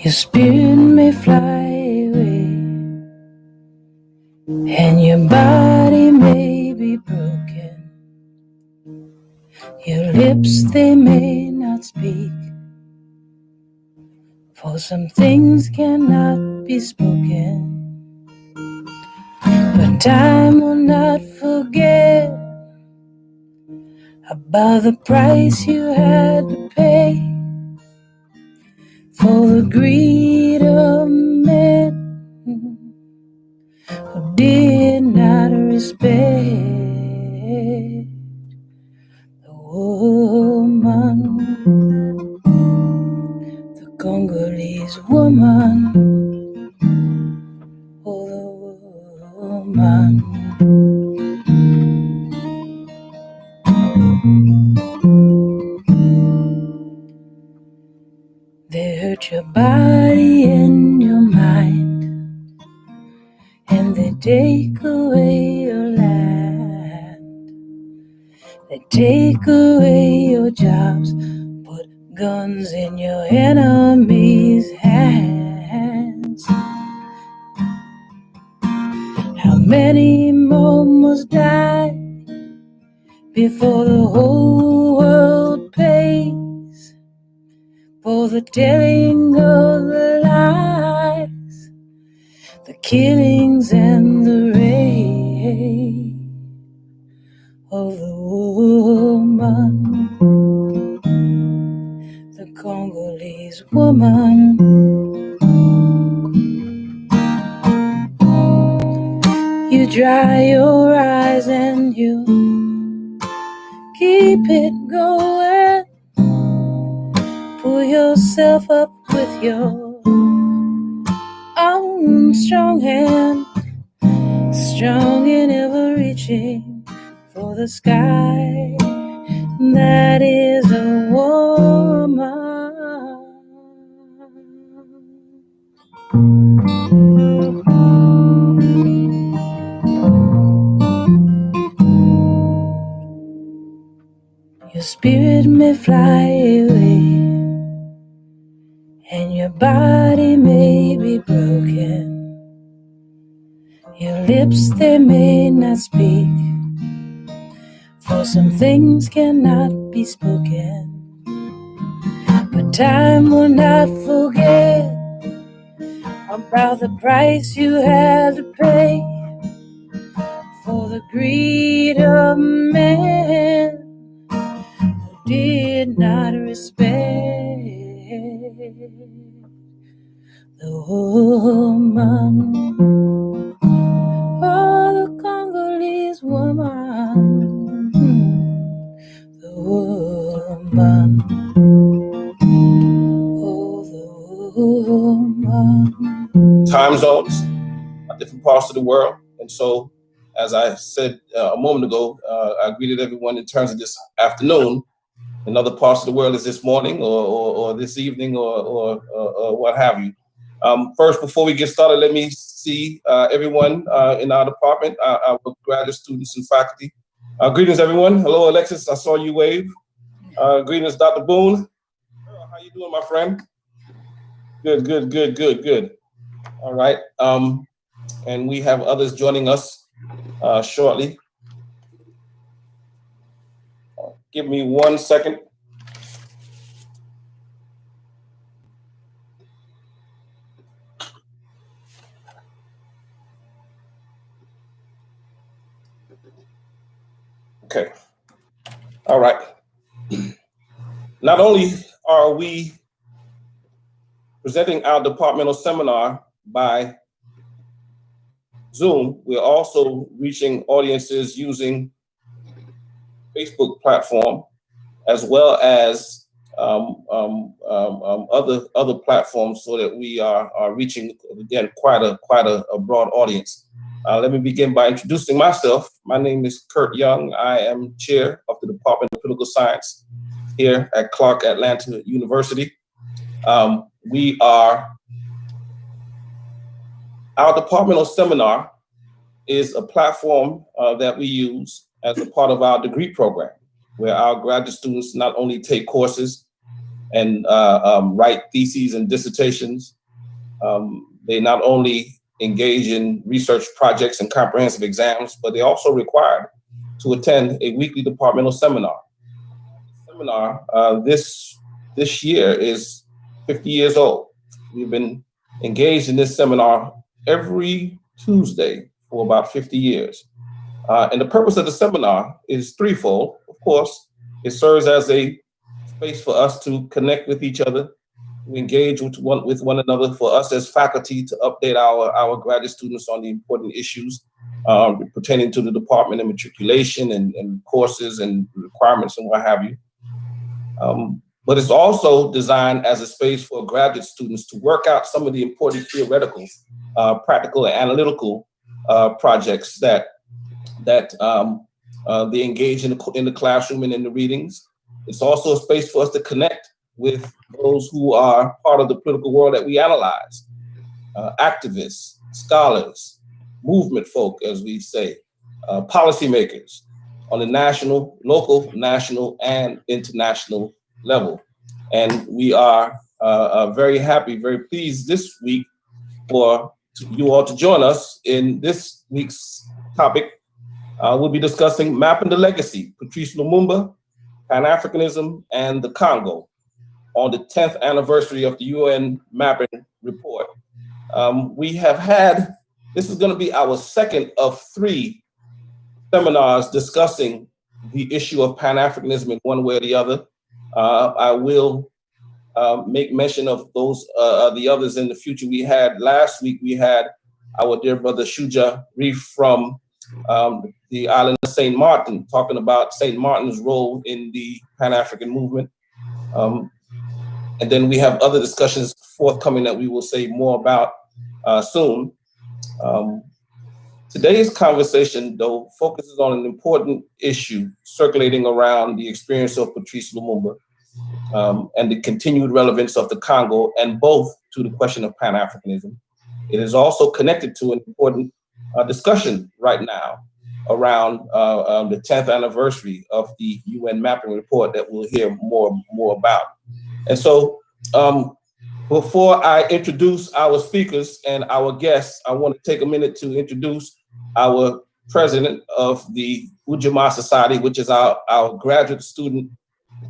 Your spirit may fly away, and your body may be broken. Your lips, they may not speak, for some things cannot be spoken. But time will not forget about the price you had to pay for the greed of men who did not respect the woman, the Congolese woman, oh the woman. They hurt your body and your mind, and they take away your land. They take away your jobs, put guns in your enemies' hands. How many more must die before the whole world pays for the telling of the lies, the killings and the rape of the woman, the Congolese woman? You dry your eyes and you keep it going. Pull yourself up with your own strong hand, strong and ever reaching for the sky. That is a woman. Your spirit may fly away, and your body may be broken. Your lips, they may not speak, for some things cannot be spoken. But time will not forget about the price you had to pay for the greed of men who did not respect the woman, oh, the Congolese woman, the woman, oh, the woman. Time zones, different parts of the world, and so, as I said a moment ago, I greeted everyone in terms of this afternoon. In other parts of the world, is this morning or this evening or what have you. First, before we get started, let me see everyone in our department, our graduate students and faculty. Greetings, everyone. Hello, Alexis. I saw you wave. Greetings, Dr. Boone. How you doing, my friend? Good. All right. And we have others joining us shortly. Give me 1 second. Okay. All right. Not only are we presenting our departmental seminar by Zoom, we're also reaching audiences using Facebook platform, as well as other platforms, so that we are reaching, again, quite a broad audience. Let me begin by introducing myself. My name is Kurt Young. I am chair of the Department of Political Science here at Clark Atlanta University. Our departmental seminar is a platform that we use as a part of our degree program, where our graduate students not only take courses and write theses and dissertations, they not only engage in research projects and comprehensive exams, but they're also required to attend a weekly departmental seminar. The seminar this year is 50 years old. We've been engaged in this seminar every Tuesday for about 50 years. And the purpose of the seminar is threefold. Of course, it serves as a space for us to connect with each other, to engage with one another, for us as faculty to update our graduate students on the important issues pertaining to the department and matriculation and courses and requirements and what have you. But it's also designed as a space for graduate students to work out some of the important theoretical, practical, and analytical projects that they engage in the classroom and in the readings. It's also a space for us to connect with those who are part of the political world that we analyze, activists, scholars, movement folk, as we say, policymakers on the national, local, national, and international level. And we are very happy, very pleased this week for you all to join us in this week's topic. We'll be discussing Mapping the Legacy, Patrice Lumumba, Pan-Africanism and the Congo, on the 10th anniversary of the UN Mapping Report. This is going to be our second of 3 seminars discussing the issue of Pan-Africanism in one way or the other. I will make mention of those, the others in the future. Last week, we had our dear brother Shuja Reef from the island of St. Martin, talking about St. Martin's role in the Pan-African movement. And then we have other discussions forthcoming that we will say more about soon. Today's conversation, though, focuses on an important issue circulating around the experience of Patrice Lumumba and the continued relevance of the Congo, and both to the question of Pan-Africanism. It is also connected to an important discussion right now around the 10th anniversary of the UN Mapping Report that we'll hear more about. And so before I introduce our speakers and our guests, I want to take a minute to introduce our president of the Ujamaa Society, which is our graduate student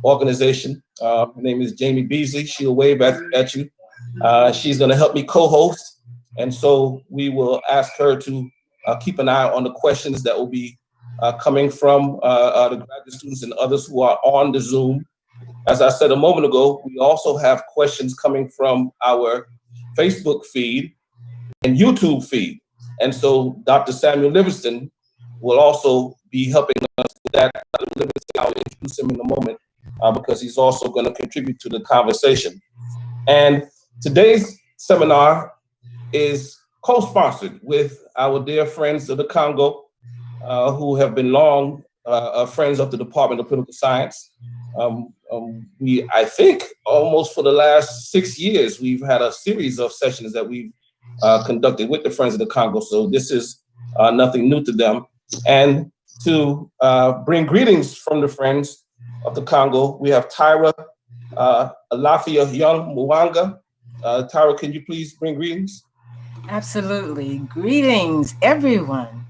organization. Her name is Jamie Beasley. She'll wave at you. She's going to help me co-host. And so we will ask her to keep an eye on the questions that will be coming from the graduate students and others who are on the Zoom. As I said a moment ago, we also have questions coming from our Facebook feed and YouTube feed. And so Dr. Samuel Livingston will also be helping us with that. I'll introduce him in a moment because he's also going to contribute to the conversation. And today's seminar is co-sponsored with our dear friends of the Congo, who have been long friends of the Department of Political Science. I think almost for the last 6 years, we've had a series of sessions that we've conducted with the Friends of the Congo. So this is nothing new to them. And to bring greetings from the Friends of the Congo, we have Tyra Alafia Young Mwanga. Tyra, can you please bring greetings? Absolutely. Greetings, everyone,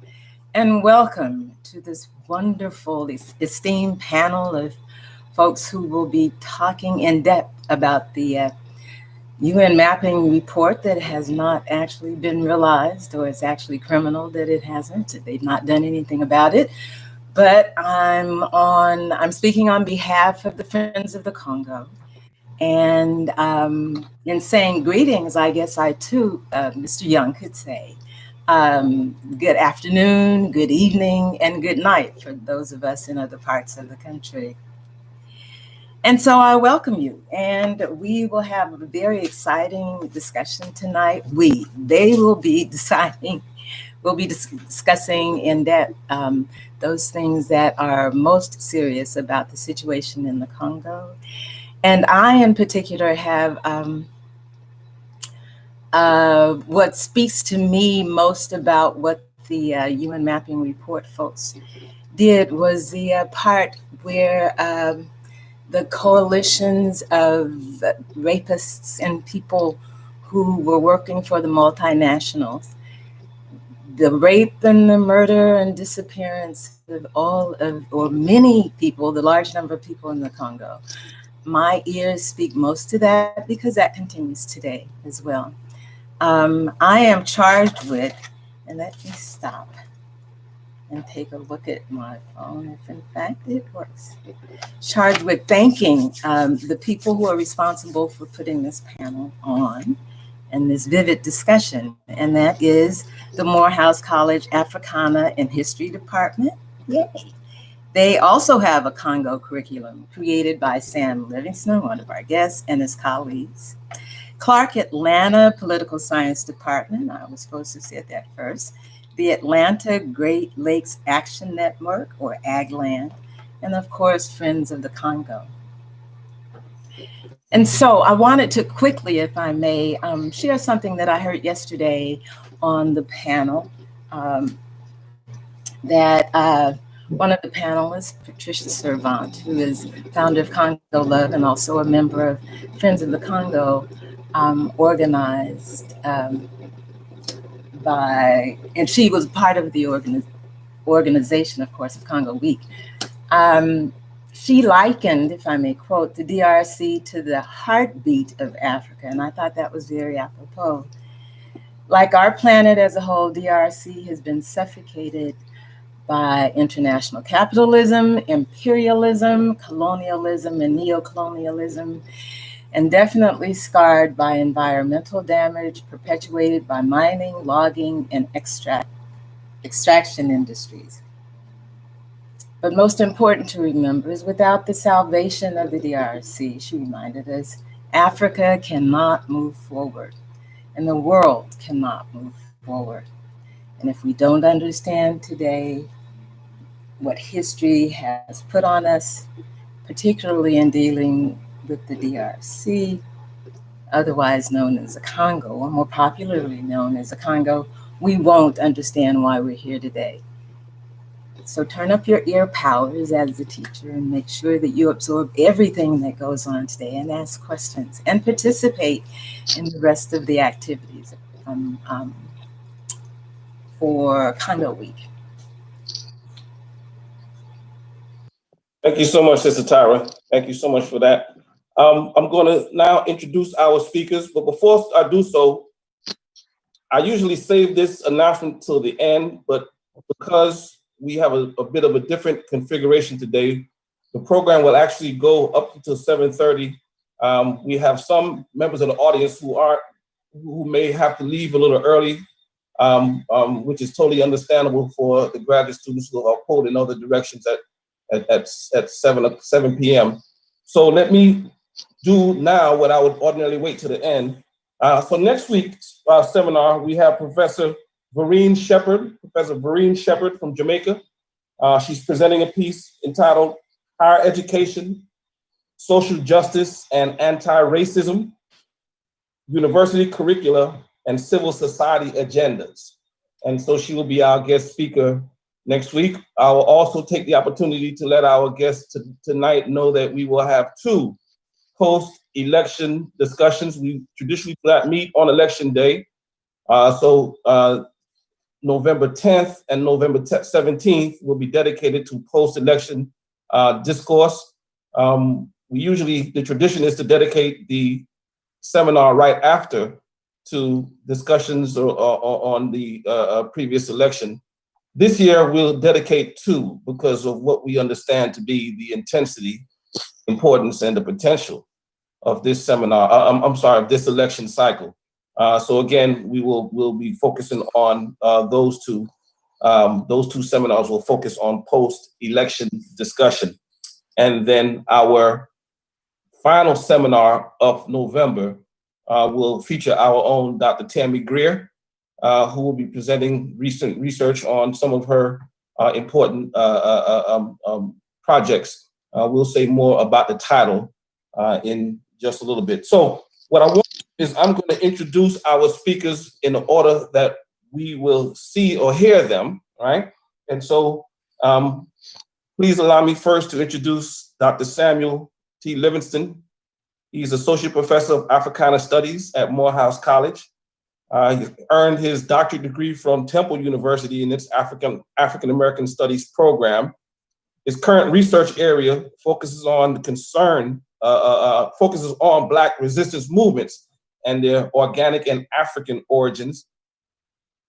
and welcome to this wonderful, esteemed panel of folks who will be talking in depth about the UN mapping report that has not actually been realized, or it's actually criminal that it hasn't. They've not done anything about it. But I'm speaking on behalf of the Friends of the Congo. And in saying greetings, I guess I too, Mr. Young could say, good afternoon, good evening, and good night for those of us in other parts of the country. And so I welcome you, and we will have a very exciting discussion tonight. They will be deciding we'll be discussing in depth those things that are most serious about the situation in the Congo. And I, in particular, have what speaks to me most about what the UN Mapping Report folks did was the part where the coalitions of rapists and people who were working for the multinationals, the rape and the murder and disappearance of all of, or many people, the large number of people in the Congo. My ears speak most to that because that continues today as well. I am charged with, and let me stop and take a look at my phone if in fact it works. Charged with thanking the people who are responsible for putting this panel on and this vivid discussion, and that is the Morehouse College Africana and History Department. Yay. They also have a Congo curriculum created by Sam Livingston, one of our guests, and his colleagues. Clark Atlanta Political Science Department, I was supposed to say that first, the Atlanta Great Lakes Action Network, or AGLAND, and of course, Friends of the Congo. And so I wanted to quickly, if I may, share something that I heard yesterday on the panel that one of the panelists, Patrice Lumumba, who is founder of Congo Love and also a member of Friends of the Congo, organized by, and she was part of the organization, of course, of Congo Week. She likened, if I may quote, the DRC to the heartbeat of Africa, and I thought that was very apropos. Like our planet as a whole, DRC has been suffocated by international capitalism, imperialism, colonialism, and neocolonialism, and definitely scarred by environmental damage perpetuated by mining, logging, and extraction industries. But most important to remember is without the salvation of the DRC, she reminded us, Africa cannot move forward, and the world cannot move forward. And if we don't understand today what history has put on us, particularly in dealing with the DRC, otherwise known as the Congo, or more popularly known as the Congo, we won't understand why we're here today. So turn up your ear powers as a teacher and make sure that you absorb everything that goes on today and ask questions and participate in the rest of the activities for Congo Week. Thank you so much, Sister Tyra. Thank you so much for that. I'm going to now introduce our speakers, but before I do so, I usually save this announcement till the end, but because we have a bit of a different configuration today, the program will actually go up until 7:30. We have some members of the audience who may have to leave a little early, which is totally understandable for the graduate students who are pulled in other directions at 7 p.m. So let me do now what I would ordinarily wait to the end. For next week's seminar, we have Professor Vereen Shepherd from Jamaica. She's presenting a piece entitled Higher Education, Social Justice and Anti-Racism, University Curricula and Civil Society Agendas. And so she will be our guest speaker next week. I will also take the opportunity to let our guests tonight know that we will have 2 post-election discussions. We traditionally do not meet on election day. November 10th and November 17th will be dedicated to post-election discourse. The tradition is to dedicate the seminar right after to discussions on the previous election. This year, we'll dedicate 2 because of what we understand to be the intensity, importance, and the potential of this seminar, of this election cycle. So again, we'll be focusing on those two. Those 2 seminars will focus on post-election discussion. And then our final seminar of November will feature our own Dr. Tammy Greer. who will be presenting recent research on some of her important projects. We'll say more about the title in just a little bit. So what I want is I'm going to introduce our speakers in the order that we will see or hear them, right? And so please allow me first to introduce Dr. Samuel T. Livingston. He's Associate Professor of Africana Studies at Morehouse College. He earned his doctorate degree from Temple University in its African American Studies program. His current research area focuses on Black resistance movements and their organic and African origins.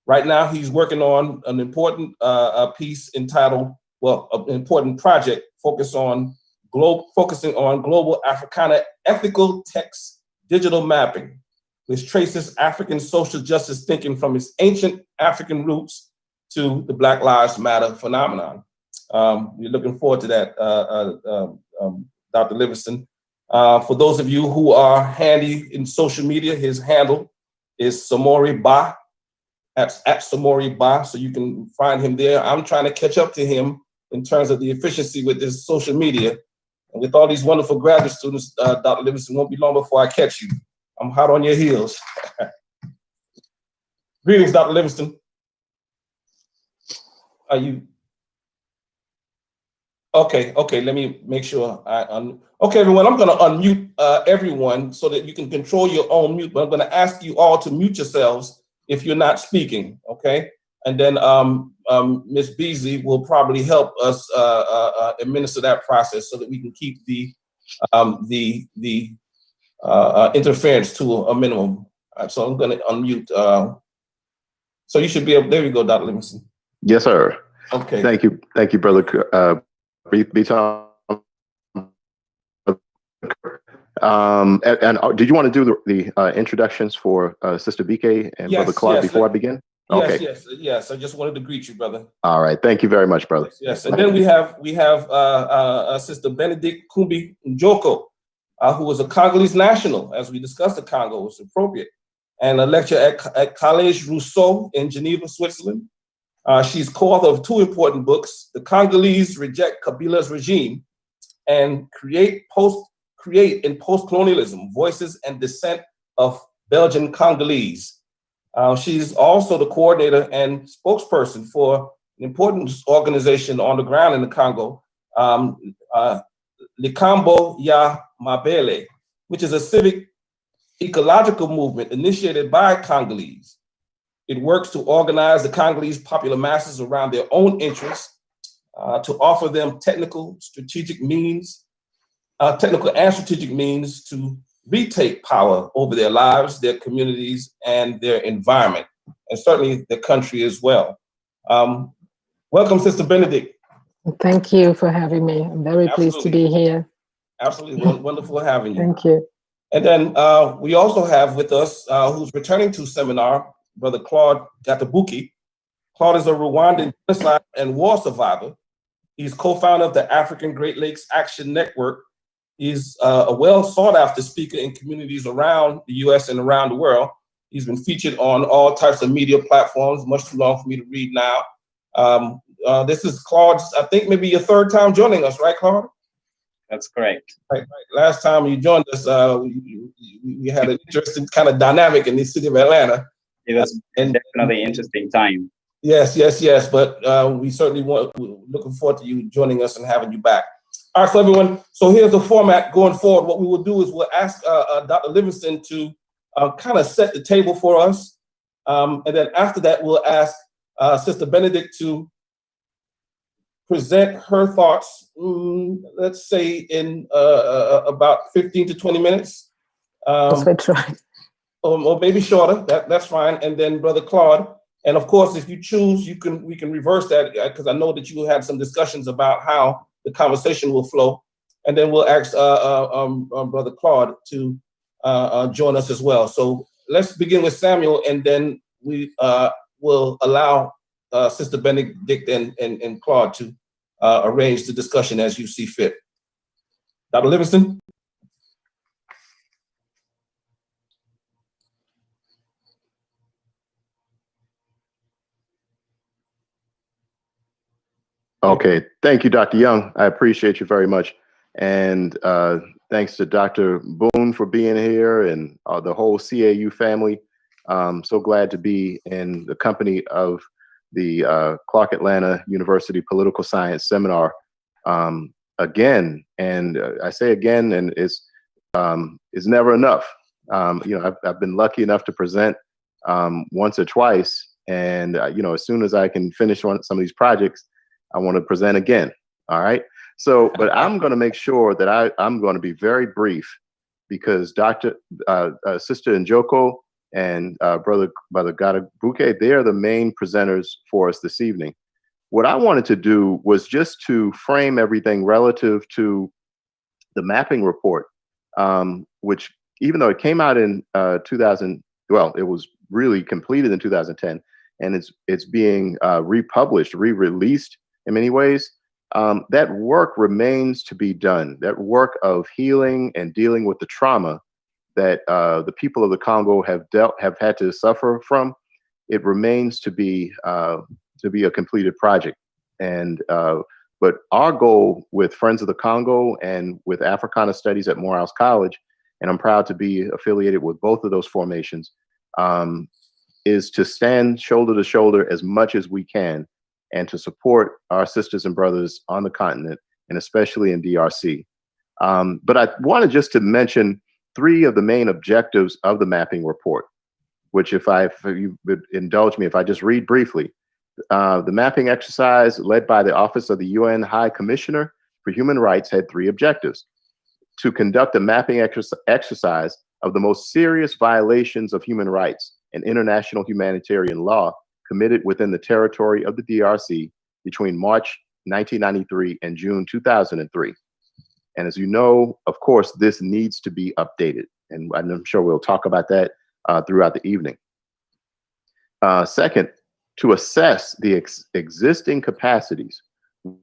Right now, he's working on an important piece entitled, an important project focusing on global Africana ethical text digital mapping, which traces African social justice thinking from its ancient African roots to the Black Lives Matter phenomenon. We're looking forward to that, Dr. Livingston. For those of you who are handy in social media, his handle is Samori Ba, at Samori Ba, so you can find him there. I'm trying to catch up to him in terms of the efficiency with this social media. And with all these wonderful graduate students, Dr. Livingston, won't be long before I catch you. I'm hot on your heels. Greetings, Dr. Livingston. Are you? Okay, let me make sure okay, everyone, I'm gonna unmute everyone so that you can control your own mute, but I'm gonna ask you all to mute yourselves if you're not speaking, okay? And then Ms. Beasley will probably help us administer that process so that we can keep the interference to a minimum. So I'm gonna unmute. So you should be able, there you go, Dr. Livingston. Yes, sir. Okay. Thank you, brother. And did you want to do the introductions for Sister BK and Brother Claude before I begin? Okay. Yes. I just wanted to greet you, brother. All right. Thank you very much, brother. Yes. And then we have Sister Benedict Kumbi Njoko, who is a Congolese national, as we discussed the Congo, it's appropriate, and a lecturer at Collège Rousseau in Geneva, Switzerland. She's co-author of two important books, The Congolese Reject Kabila's Regime and Create in Post-Colonialism, Voices and Dissent of Belgian Congolese. She's also the coordinator and spokesperson for an important organization on the ground in the Congo, Likambo ya Mabele, which is a civic ecological movement initiated by Congolese. It works to organize the Congolese popular masses around their own interests, to offer them technical and strategic means to retake power over their lives, their communities, and their environment, and certainly the country as well. Welcome, Sister Benedict. Thank you for having me. I'm very pleased to be here. Absolutely wonderful having you. Thank you. And then we also have with us, who's returning to seminar, Brother Claude Gatabuki. Claude is a Rwandan genocide and war survivor. He's co-founder of the African Great Lakes Action Network. He's a well sought after speaker in communities around the US and around the world. He's been featured on all types of media platforms, much too long for me to read now. This is Claude's, I think maybe your third time joining us, right, Claude? That's correct. Right. Last time you joined us, we had an interesting kind of dynamic in the city of Atlanta. It was definitely an interesting time. Yes. But we certainly looking forward to you joining us and having you back. All right, so everyone. So here's the format going forward. What we will do is we'll ask Dr. Livingston to kind of set the table for us, and then after that we'll ask Sister Benedict to present her thoughts. Let's say in about 15 to 20 minutes. That's right. Or maybe shorter. That's fine. And then Brother Claude. And of course, if you choose, we can reverse that, because I know that you had some discussions about how the conversation will flow. And then we'll ask Brother Claude to join us as well. So let's begin with Samuel, and then we will allow Sister Benedict and Claude to arrange the discussion as you see fit. Dr. Livingston? Okay, thank you, Dr. Young. I appreciate you very much. And thanks to Dr. Boone for being here and the whole CAU family. So glad to be in the company of the Clark Atlanta University Political Science Seminar again. And I say again, and it's never enough. I've been lucky enough to present once or twice. And, as soon as I can finish some of these projects, I want to present again. All right. So, but I'm going to make sure that I'm going to be very brief because Sister Njoko and Brother Gadabuke, they're the main presenters for us this evening. What I wanted to do was just to frame everything relative to the mapping report, which even though it came out in 2000, well, it was really completed in 2010, and it's being republished, re-released in many ways. That work remains to be done. That work of healing and dealing with the trauma that the people of the Congo have had to suffer from. It remains to be a completed project. And but our goal with Friends of the Congo and with Africana Studies at Morehouse College, and I'm proud to be affiliated with both of those formations, is to stand shoulder to shoulder as much as we can and to support our sisters and brothers on the continent, and especially in DRC. But I wanted just to mention 3 of the main objectives of the mapping report, which if you would indulge me, if I just read briefly. The mapping exercise led by the Office of the UN High Commissioner for Human Rights had 3 objectives: to conduct a mapping exercise of the most serious violations of human rights and international humanitarian law committed within the territory of the DRC between March 1993 and June 2003. And as you know, of course, this needs to be updated. And I'm sure we'll talk about that throughout the evening. Second, to assess the existing capacities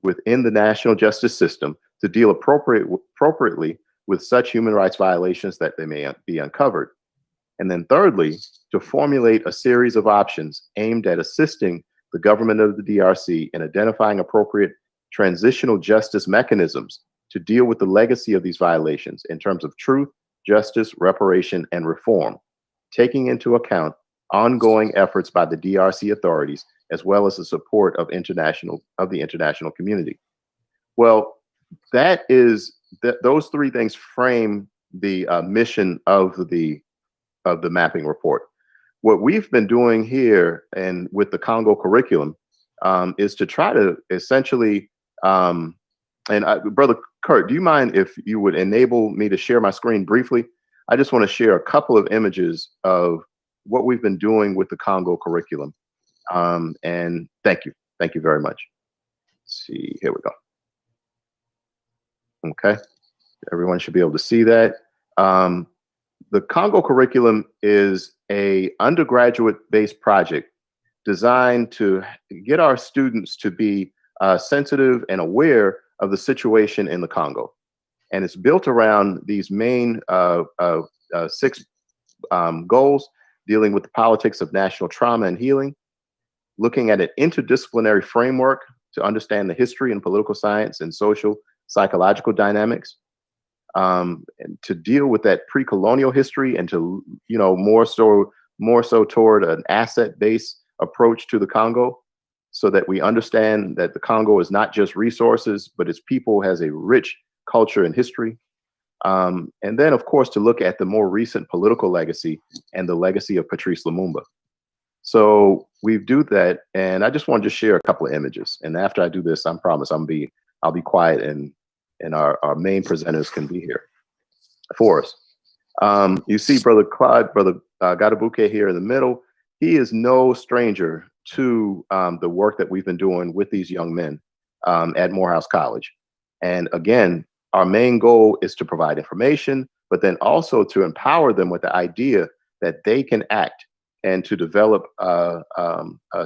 within the national justice system to deal appropriately with such human rights violations that they may be uncovered. And then thirdly, to formulate a series of options aimed at assisting the government of the DRC in identifying appropriate transitional justice mechanisms to deal with the legacy of these violations in terms of truth, justice, reparation, and reform, taking into account ongoing efforts by the DRC authorities, as well as the support of the international community. Well, those 3 things frame the mission of the mapping report. What we've been doing here and with the Congo curriculum is to try to essentially, Brother Kurt, do you mind if you would enable me to share my screen briefly? I just want to share a couple of images of what we've been doing with the Congo curriculum. And thank you. Thank you very much. Let's see, here we go. Okay, everyone should be able to see that. The Congo curriculum is a undergraduate-based project designed to get our students to be sensitive and aware of the situation in the Congo. And it's built around these main 6 goals, dealing with the politics of national trauma and healing, looking at an interdisciplinary framework to understand the history and political science and social psychological dynamics, and to deal with that pre-colonial history and to, more so toward an asset-based approach to the Congo, so that we understand that the Congo is not just resources, but its people has a rich culture and history. And then, of course, to look at the more recent political legacy and the legacy of Patrice Lumumba. So we do that, and I just wanted to share a couple of images. And after I do this, I promise I'll be quiet, and our main presenters can be here for us. You see Brother Gadabuke here in the middle. He is no stranger to the work that we've been doing with these young men at Morehouse College. And again, our main goal is to provide information, but then also to empower them with the idea that they can act and to develop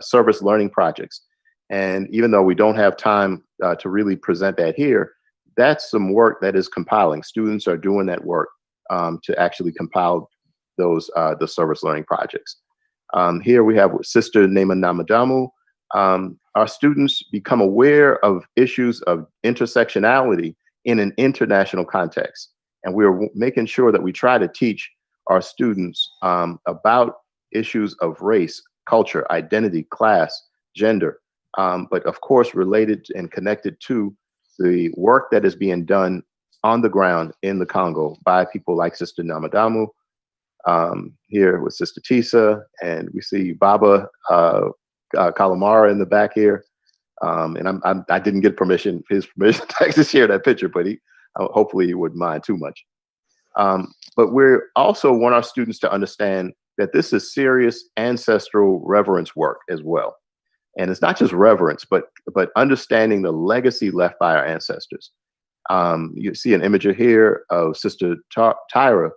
service learning projects. And even though we don't have time to really present that here, that's some work that is compiling. Students are doing that work to actually compile the service learning projects. Here we have Sister Nema Namadamu. our students become aware of issues of intersectionality in an international context. And we're making sure that we try to teach our students about issues of race, culture, identity, class, gender, but of course related and connected to the work that is being done on the ground in the Congo by people like Sister Namadamu, here with Sister Tisa, and we see Baba Kalamara in the back here. And I didn't get his permission to share that picture, but hopefully he wouldn't mind too much. But we also want our students to understand that this is serious ancestral reverence work as well. And it's not just reverence, but understanding the legacy left by our ancestors. You see an image here of Sister Tyra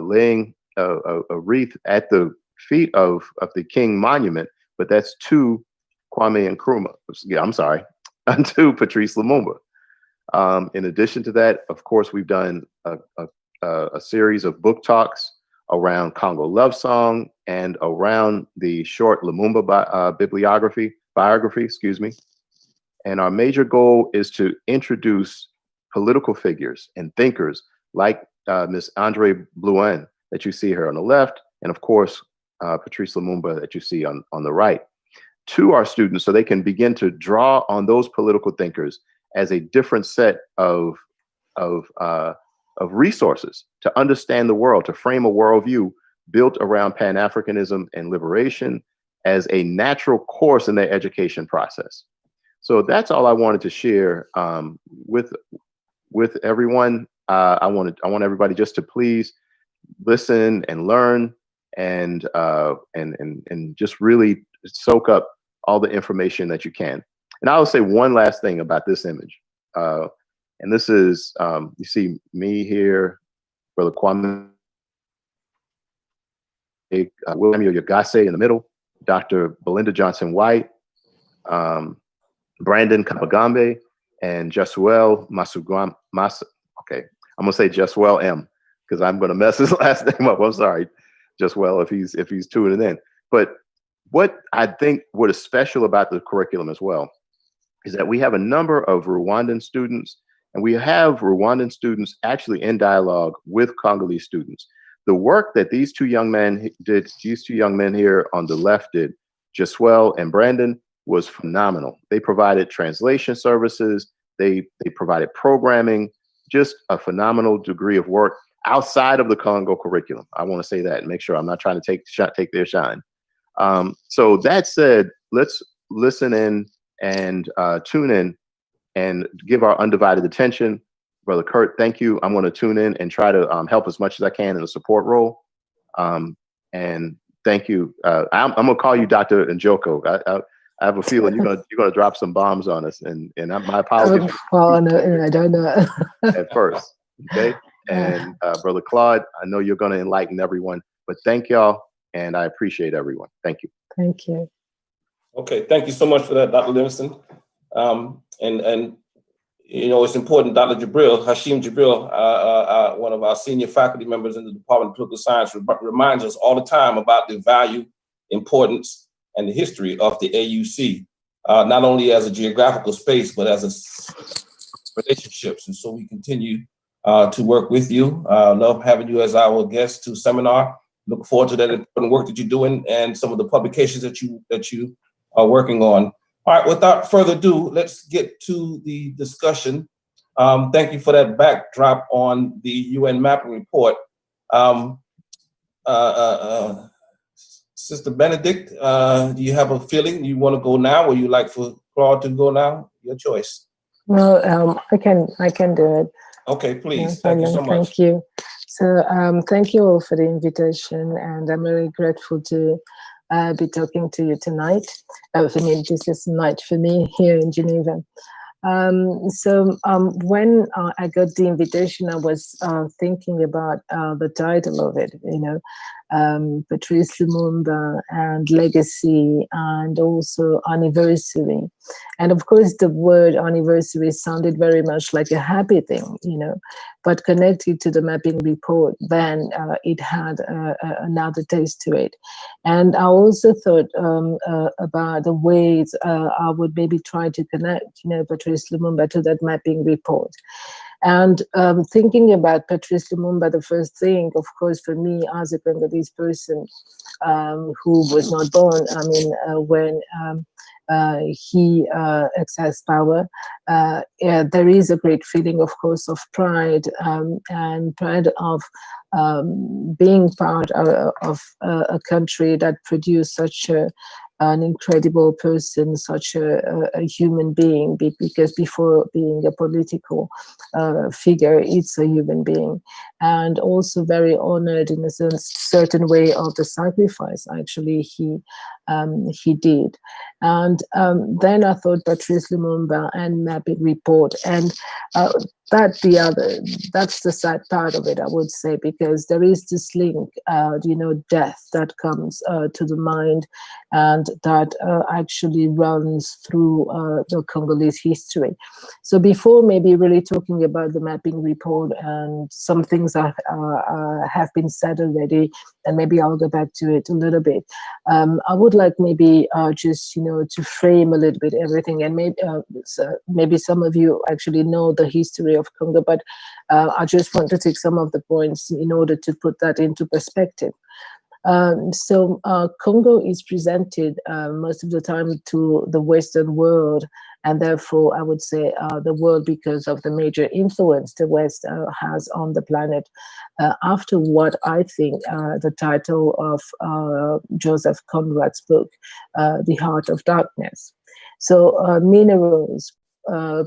laying a wreath at the feet of the King Monument, but that's to Kwame Nkrumah. I'm sorry, to Patrice Lumumba. In addition to that, of course, we've done a series of book talks around Congo Love Song and around the short Lumumba biography, excuse me. And our major goal is to introduce political figures and thinkers like Miss Andre Bluen that you see here on the left, and of course, Patrice Lumumba that you see on the right, to our students so they can begin to draw on those political thinkers as a different set of resources to understand the world, to frame a worldview built around Pan-Africanism and liberation as a natural course in their education process. So that's all I wanted to share with everyone. I want everybody just to please listen and learn and just really soak up all the information that you can. And I will say one last thing about this image. And this is, you see me here, Brother Kwame, William Yagase in the middle, Dr. Belinda Johnson-White, Brandon Kabagambe, and Jesuel Masugam. Okay, I'm gonna say Jesuel M, because I'm gonna mess his last name up. I'm sorry, Jesuel, if he's tuning in. But what I think what is special about the curriculum as well is that we have a number of Rwandan students, and we have Rwandan students actually in dialogue with Congolese students. The work that these two young men here on the left did, Jesuel and Brandon, was phenomenal. They provided translation services, they provided programming, just a phenomenal degree of work outside of the Congo curriculum. I want to say that and make sure I'm not trying to take their shine. So that said, let's listen in and tune in and give our undivided attention. Brother Kurt, thank you. I'm going to tune in and try to help as much as I can in a support role. And thank you. I'm going to call you Dr. Njoko. I have a feeling you're gonna drop some bombs on us, and my apologies. Well, no, I don't know. At first, okay. And Brother Claude, I know you're gonna enlighten everyone, but thank y'all, and I appreciate everyone. Thank you. Thank you. Okay, thank you so much for that, Dr. Livingston. And you know, it's important. Dr. Hashim Jibril, one of our senior faculty members in the Department of Political Science, reminds us all the time about the value, importance, and the history of the AUC, not only as a geographical space, but as a relationships. And so we continue to work with you. Love having you as our guest to seminar. Look forward to that important work that you're doing and some of the publications that you are working on. All right, without further ado, let's get to the discussion. Thank you for that backdrop on the UN mapping report. Sister Benedict, do you have a feeling you want to go now, or you like for Claude to go now? Your choice. Well, I can do it. Okay, please. Thank you so much. Thank you. So thank you all for the invitation, and I'm really grateful to be talking to you tonight. For me, this is night for me here in Geneva. When I got the invitation, I was thinking about the title of it, you know, Patrice Lumumba, and legacy, and also anniversary. And of course, the word anniversary sounded very much like a happy thing, you know, but connected to the mapping report, then it had another taste to it. And I also thought about the ways I would maybe try to connect, you know, Patrice Lumumba to that mapping report. And thinking about Patrice Lumumba, the first thing, of course, for me as a Congolese person who was not born, I mean, when he accessed power, yeah, there is a great feeling, of course, of pride, and pride of being part of a country that produced such an incredible person, such a human being, because before being a political figure, it's a human being, and also very honored in a certain way of the sacrifice actually he did. And then I thought Patrice Lumumba and mapping report, and that's the sad part of it, I would say, because there is this link, you know, death that comes to the mind, and that actually runs through the Congolese history. So before maybe really talking about the mapping report, and some things have been said already, and maybe I'll go back to it a little bit. I would like maybe just, you know, to frame a little bit everything, and maybe some of you actually know the history of Congo, but I just want to take some of the points in order to put that into perspective. So Congo is presented most of the time to the Western world, and therefore I would say the world, because of the major influence the West has on the planet, after what I think the title of Joseph Conrad's book, The Heart of Darkness. So minerals,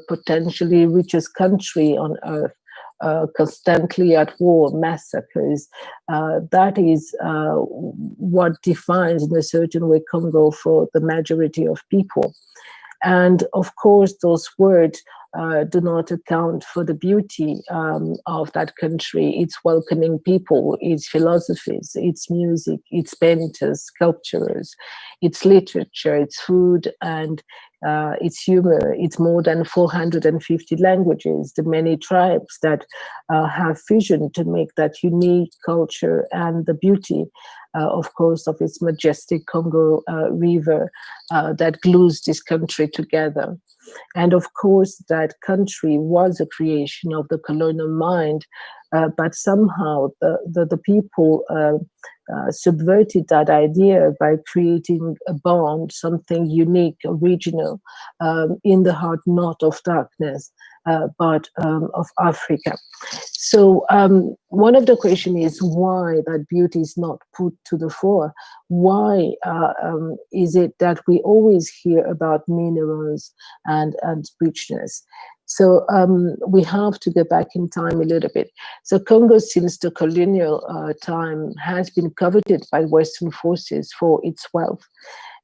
potentially richest country on earth, constantly at war, massacres. That is what defines in a certain way Congo for the majority of people. And of course, those words do not account for the beauty of that country, its welcoming people, its philosophies, its music, its painters, sculptures, its literature, its food, and its humor, its more than 450 languages, the many tribes that have fusion to make that unique culture, and the beauty, of course, of its majestic Congo River that glues this country together. And of course, that country was a creation of the colonial mind, but somehow the people subverted that idea by creating a bond, something unique, original, in the heart not of darkness, but of Africa. So one of the questions is why that beauty is not put to the fore. Why is it that we always hear about minerals and richness? So we have to go back in time a little bit. So Congo, since the colonial time, has been coveted by Western forces for its wealth.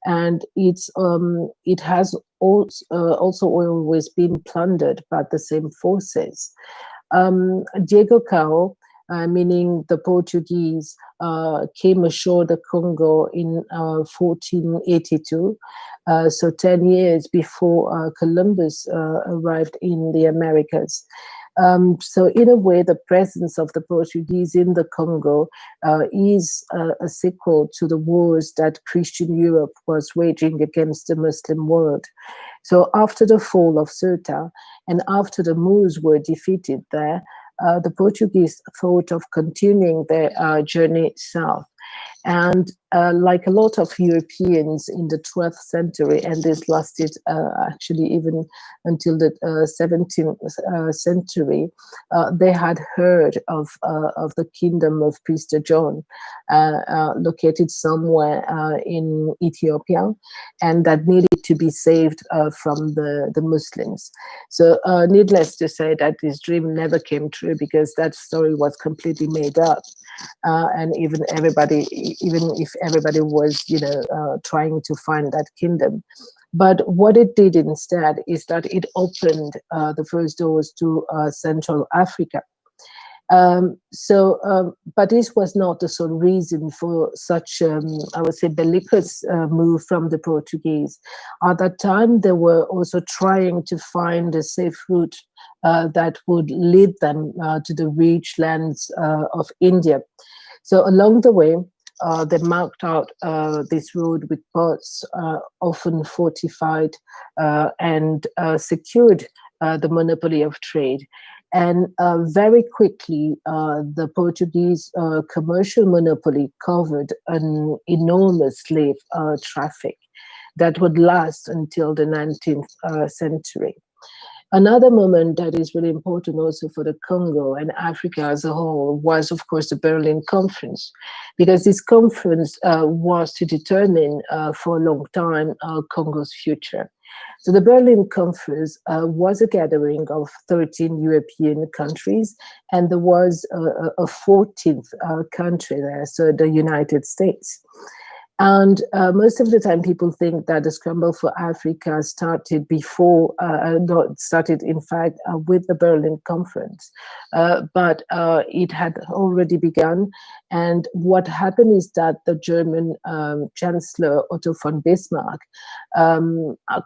And it has also always been plundered by the same forces. Diego Cao, meaning the Portuguese, came ashore the Congo in 1482, so 10 years before Columbus arrived in the Americas. So in a way, the presence of the Portuguese in the Congo is a sequel to the wars that Christian Europe was waging against the Muslim world. So after the fall of Ceuta, and after the Moors were defeated there, the Portuguese thought of continuing their journey south. And like a lot of Europeans in the 12th century, and this lasted actually even until the 17th century, they had heard of the kingdom of Prester John, located somewhere in Ethiopia, and that needed to be saved from the Muslims. So needless to say that this dream never came true, because that story was completely made up. And even if everybody was, trying to find that kingdom. But what it did instead is that it opened the first doors to Central Africa. But this was not the sole reason for such, I would say, bellicose move from the Portuguese. At that time, they were also trying to find a safe route that would lead them to the rich lands of India. So along the way, they marked out this road with ports, often fortified, and secured the monopoly of trade. And very quickly, the Portuguese commercial monopoly covered an enormous slave traffic that would last until the 19th century. Another moment that is really important also for the Congo and Africa as a whole was, of course, the Berlin Conference, because this conference was to determine for a long time Congo's future. So the Berlin Conference was a gathering of 13 European countries, and there was a 14th country there, so the United States. And most of the time, people think that the scramble for Africa started before, started in fact with the Berlin Conference, but it had already begun. And what happened is that the German Chancellor Otto von Bismarck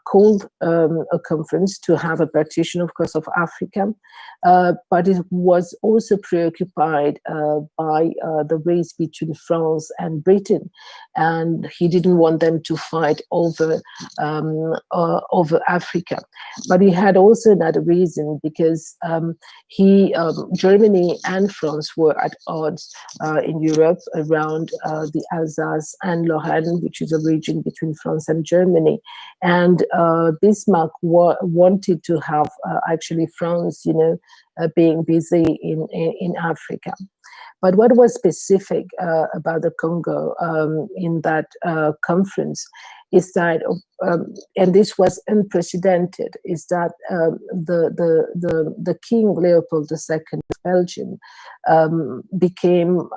called a conference to have a partition, of course, of Africa, but it was also preoccupied by the race between France and Britain. And he didn't want them to fight over Africa. But he had also another reason, because Germany and France were at odds in Europe around the Alsace and Lorraine, which is a region between France and Germany. And Bismarck wanted to have actually France, being busy in Africa. But what was specific about the Congo in that conference is that, and this was unprecedented, is that the King Leopold II of Belgium became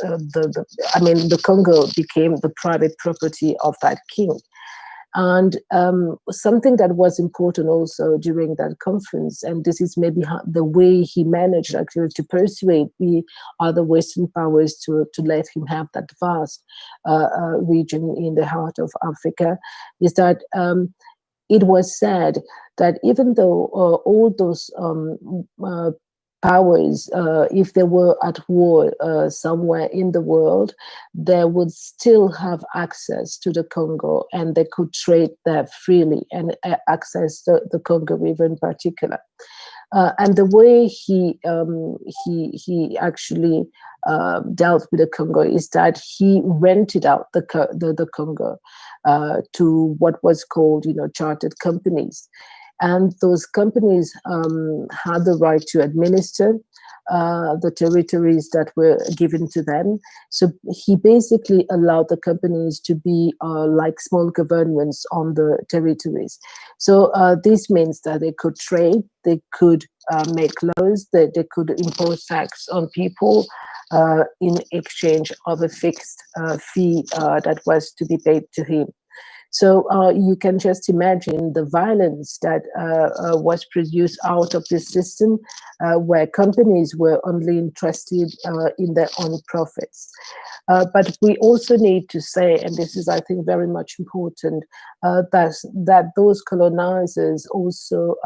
the Congo became the private property of that king. And something that was important also during that conference, and this is maybe the way he managed actually to persuade the other Western powers to let him have that vast region in the heart of Africa, is that it was said that even though all those powers, if they were at war somewhere in the world, they would still have access to the Congo, and they could trade there freely and access the Congo River in particular. And the way he actually dealt with the Congo is that he rented out the Congo to what was called, chartered companies. And those companies had the right to administer the territories that were given to them. So he basically allowed the companies to be like small governments on the territories. So this means that they could trade, they could make laws, they could impose tax on people in exchange of a fixed fee that was to be paid to him. So you can just imagine the violence that was produced out of this system, where companies were only interested in their own profits. But we also need to say, and this is, I think, very much important, that those colonizers also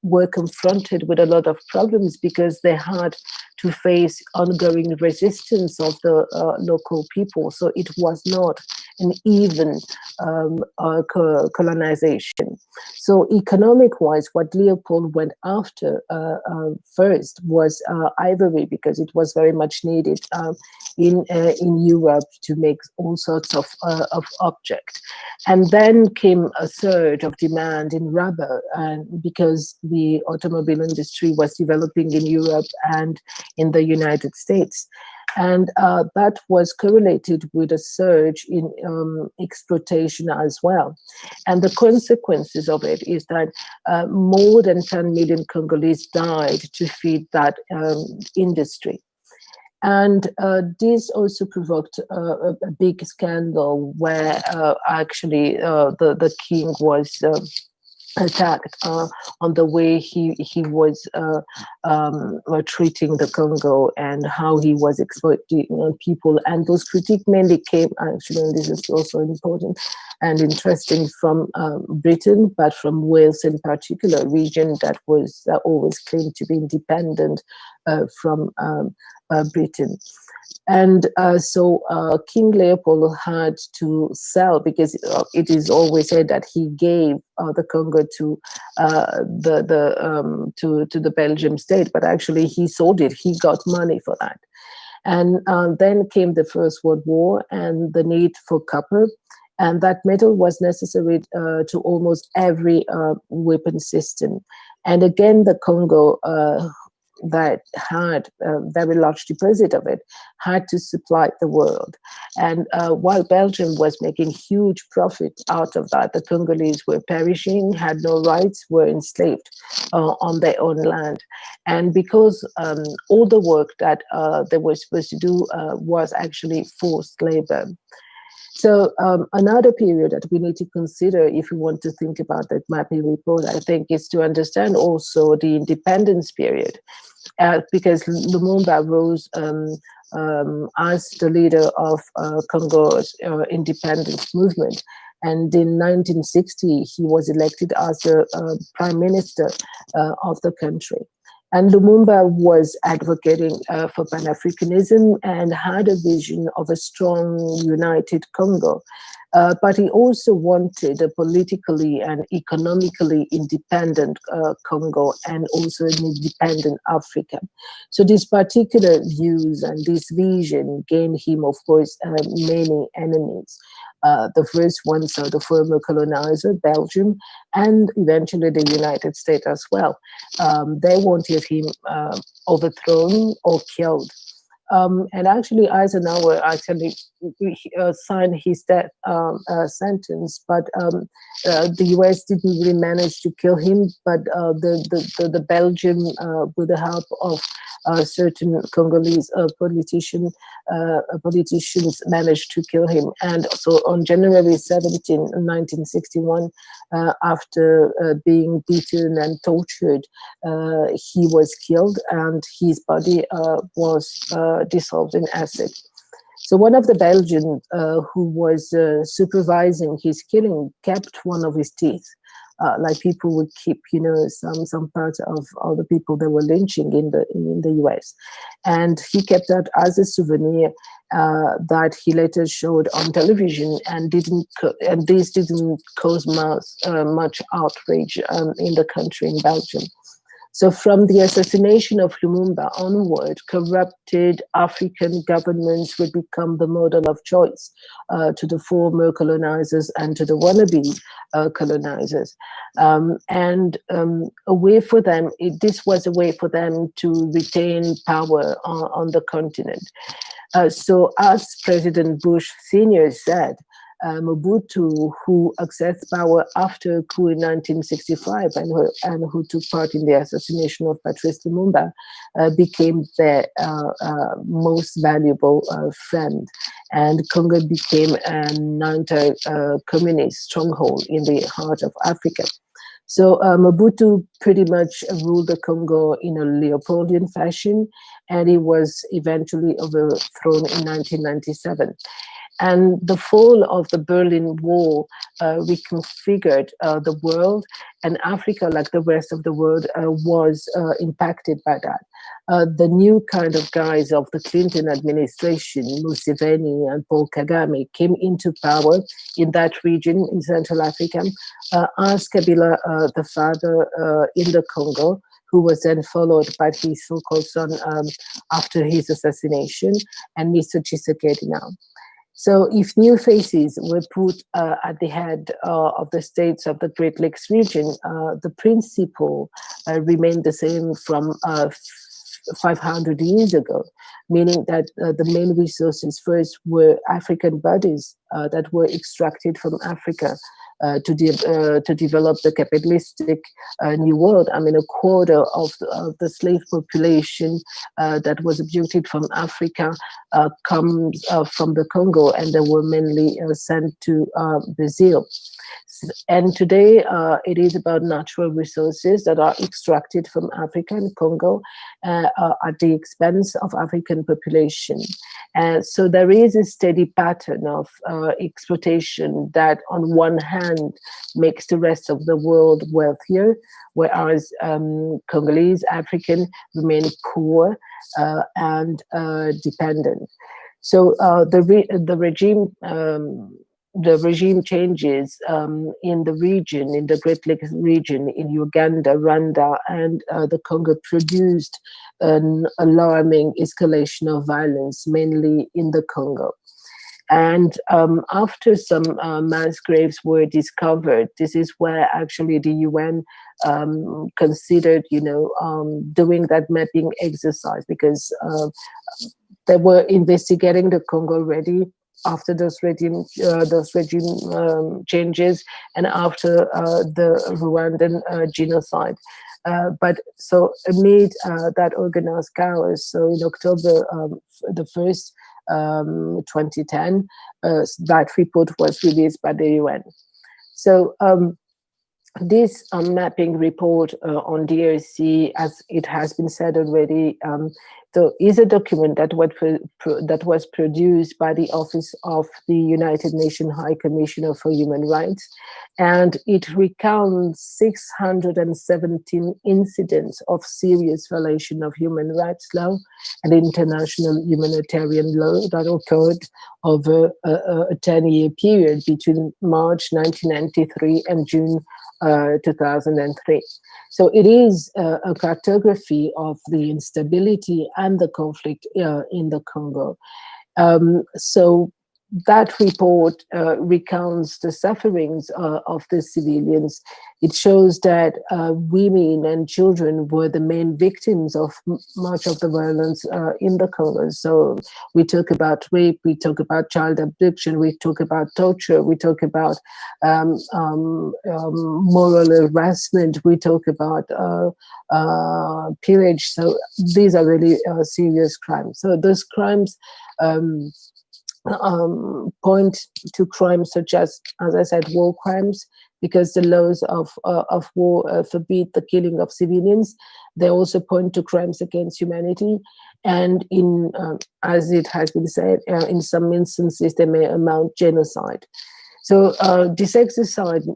were confronted with a lot of problems, because they had to face ongoing resistance of the local people. So it was not an even colonization. So economic-wise, what Leopold went after first was ivory, because it was very much needed in Europe to make all sorts of objects. And then came a surge of demand in rubber, and because the automobile industry was developing in Europe and in the United States. And that was correlated with a surge in exploitation as well. And the consequences of it is that more than 10 million Congolese died to feed that industry. And this also provoked a big scandal where actually the king was attacked on the way he was treating the Congo and how he was exploiting people. And those critiques mainly came, actually, and this is also important and interesting, from Britain, but from Wales in particular, a region that was always claimed to be independent from Britain. And so King Leopold had to sell, because it is always said that he gave the Congo to the Belgian state, but actually he sold it. He got money for that. And then came the First World War and the need for copper. And that metal was necessary to almost every weapon system. And again, the Congo, that had a very large deposit of it, had to supply the world. And while Belgium was making huge profit out of that, the Congolese were perishing, had no rights, were enslaved on their own land. And because all the work that they were supposed to do was actually forced labor. So another period that we need to consider if we want to think about that mapping report, I think, is to understand also the independence period. Because Lumumba rose as the leader of Congo's independence movement. And in 1960, he was elected as the prime minister of the country. And Lumumba was advocating for Pan-Africanism and had a vision of a strong, united Congo. But he also wanted a politically and economically independent Congo, and also an independent Africa. So these particular views and this vision gained him, of course, many enemies. The first ones are the former colonizer, Belgium, and eventually the United States as well. They wanted him overthrown or killed. And actually, Eisenhower actually signed his death sentence, but the US didn't really manage to kill him. But the Belgian, with the help of certain Congolese politicians, managed to kill him. And so on January 17, 1961, after being beaten and tortured, he was killed, and his body was dissolved in acid. So one of the Belgians who was supervising his killing kept one of his teeth. Like people would keep, some parts of all the people that were lynching in the US, and he kept that as a souvenir that he later showed on television, and this didn't cause much outrage in the country, in Belgium. So from the assassination of Lumumba onward, corrupted African governments would become the model of choice to the former colonizers and to the wannabe colonizers. A way for them, this was a way for them to retain power on the continent. So as President Bush Sr. said, Mobutu, who accessed power after coup in 1965 and who took part in the assassination of Patrice Lumumba, became their most valuable friend. And Congo became an anti-communist stronghold in the heart of Africa. So Mobutu pretty much ruled the Congo in a Leopoldian fashion, and he was eventually overthrown in 1997. And the fall of the Berlin Wall reconfigured the world, and Africa, like the rest of the world, was impacted by that. The new kind of guys of the Clinton administration, Museveni and Paul Kagame, came into power in that region in Central Africa, as Kabila, the father in the Congo, who was then followed by his so-called son after his assassination, and Mr. Tshisekedi now. So if new faces were put at the head of the states of the Great Lakes region, the principle remained the same from 500 years ago, meaning that the main resources first were African bodies that were extracted from Africa to develop the capitalistic new world. I mean, a quarter of the slave population that was abducted from Africa comes from the Congo, and they were mainly sent to Brazil. And today it is about natural resources that are extracted from Africa and Congo at the expense of African population. So there is a steady pattern of exploitation that on one hand makes the rest of the world wealthier, whereas Congolese, African remain poor and dependent. So the regime changes in the region, in the Great Lakes region, in Uganda, Rwanda, and the Congo produced an alarming escalation of violence, mainly in the Congo. And after some mass graves were discovered, this is where actually the UN considered, doing that mapping exercise, because they were investigating the Congo already after those regime changes and after the Rwandan genocide. But so amid that organized chaos, so in October the 1st, 2010, that report was released by the UN. So this mapping report on DRC, as it has been said already, is a document that was produced by the Office of the United Nations High Commissioner for Human Rights, and it recounts 617 incidents of serious violation of human rights law and international humanitarian law that occurred over a 10-year period between March 1993 and June 2003. So it is a cartography of the instability and the conflict in the Congo. So that report recounts the sufferings of the civilians. It shows that women and children were the main victims of much of the violence in the Congo. So we talk about rape, we talk about child abduction, we talk about torture, we talk about moral harassment, we talk about pillage. So these are really serious crimes. So those crimes point to crimes such as I said, war crimes, because the laws of war forbid the killing of civilians. They also point to crimes against humanity, and in as it has been said, in some instances they may amount genocide. So this exercise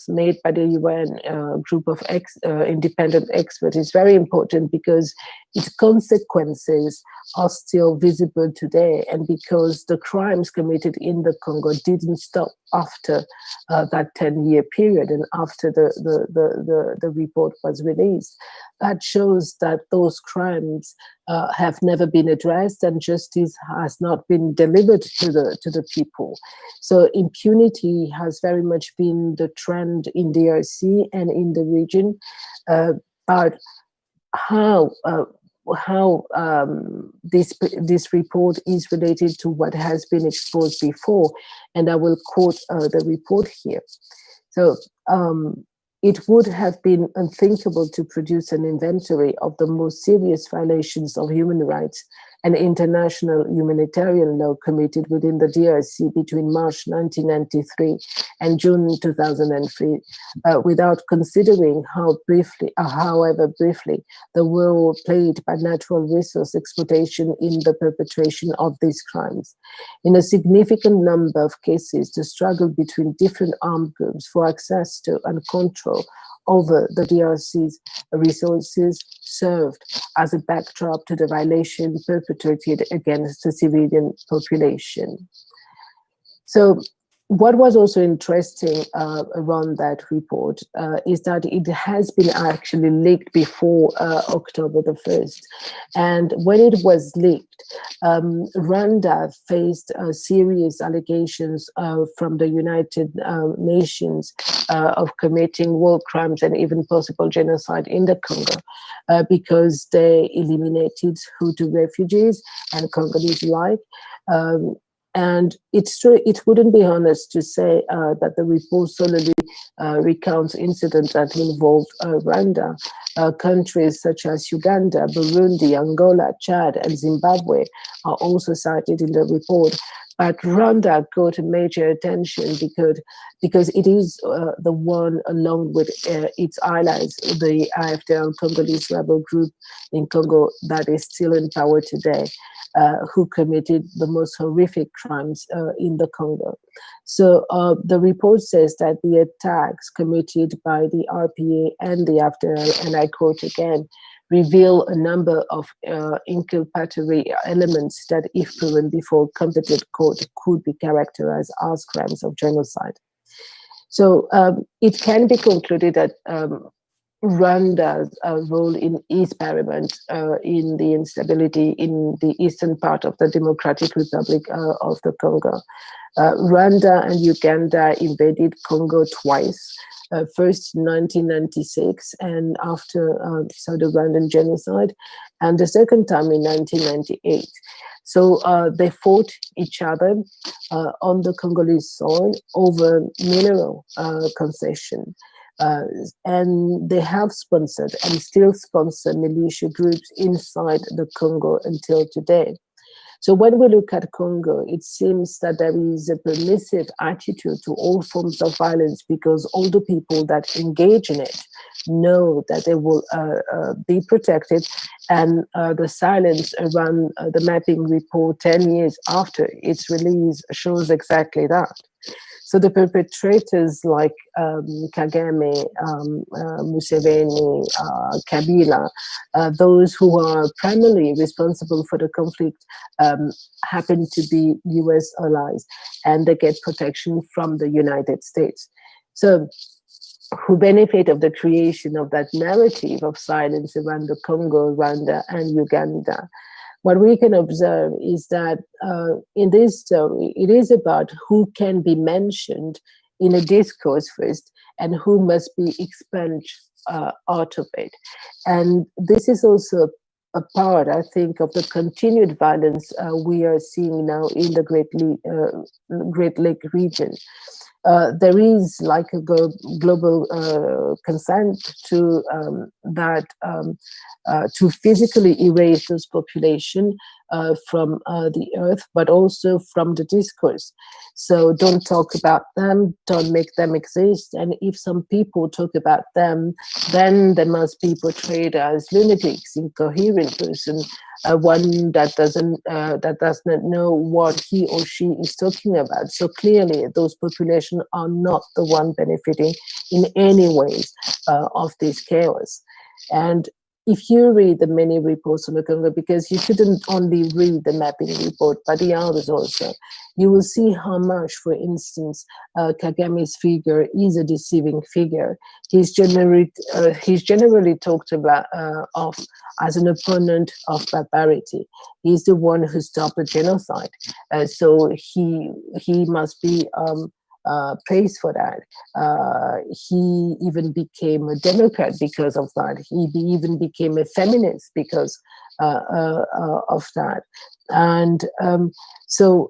made by the UN group of independent experts is very important because its consequences are still visible today, and because the crimes committed in the Congo didn't stop after that 10-year period and after the report was released. That shows that those crimes have never been addressed, and justice has not been delivered to the people. So impunity has very much been the trend in DRC and in the region. But how this report is related to what has been exposed before, and I will quote the report here. So it would have been unthinkable to produce an inventory of the most serious violations of human rights and international humanitarian law committed within the DRC between March 1993 and June 2003, without considering however briefly, the role played by natural resource exploitation in the perpetration of these crimes. In a significant number of cases, the struggle between different armed groups for access to and control over the DRC's resources served as a backdrop to the violation perpetrated against the civilian population. So what was also interesting around that report is that it has been actually leaked before October the 1st. And when it was leaked, Rwanda faced serious allegations from the United Nations of committing war crimes and even possible genocide in the Congo because they eliminated Hutu refugees and Congolese alike. And it's true, it wouldn't be honest to say that the report solely recounts incidents that involved Rwanda. Countries such as Uganda, Burundi, Angola, Chad, and Zimbabwe are also cited in the report. But Rwanda got major attention because it is the one, along with its allies, the AFDL Congolese rebel group in Congo, that is still in power today, who committed the most horrific crimes in the Congo. So the report says that the attacks committed by the RPA and the AFDL, and I quote again, reveal a number of inculpatory elements that, if proven before competent court, could be characterized as crimes of genocide. So it can be concluded that Rwanda's role is paramount in the instability in the eastern part of the Democratic Republic of the Congo. Rwanda and Uganda invaded Congo twice. First in 1996 and after the Rwandan genocide, and the second time in 1998. So they fought each other on the Congolese soil over mineral concession. And they have sponsored and still sponsor militia groups inside the Congo until today. So when we look at Congo, it seems that there is a permissive attitude to all forms of violence because all the people that engage in it know that they will be protected, and the silence around the mapping report 10 years after its release shows exactly that. So the perpetrators like Kagame, Museveni, Kabila, those who are primarily responsible for the conflict happen to be US allies, and they get protection from the United States. So who benefit of the creation of that narrative of silence around the Congo, Rwanda, and Uganda. What we can observe is that in this story, it is about who can be mentioned in a discourse first and who must be expunged out of it. And this is also a part, I think, of the continued violence we are seeing now in the Great Lake region. There is like a global consent to that to physically erase those population from the earth, but also from the discourse. So don't talk about them, don't make them exist. And if some people talk about them, then they must be portrayed as lunatics, incoherent person, one that does not know what he or she is talking about. So clearly, those populations are not the one benefiting in any ways of this chaos. And if you read the many reports on the Congo, because you shouldn't only read the mapping report, but the others also, you will see how much, for instance, Kagame's figure is a deceiving figure. He's generally talked about of as an opponent of barbarity. He's the one who stopped the genocide, so he must be praised for that. He even became a Democrat because of that. He even became a feminist because of that. And so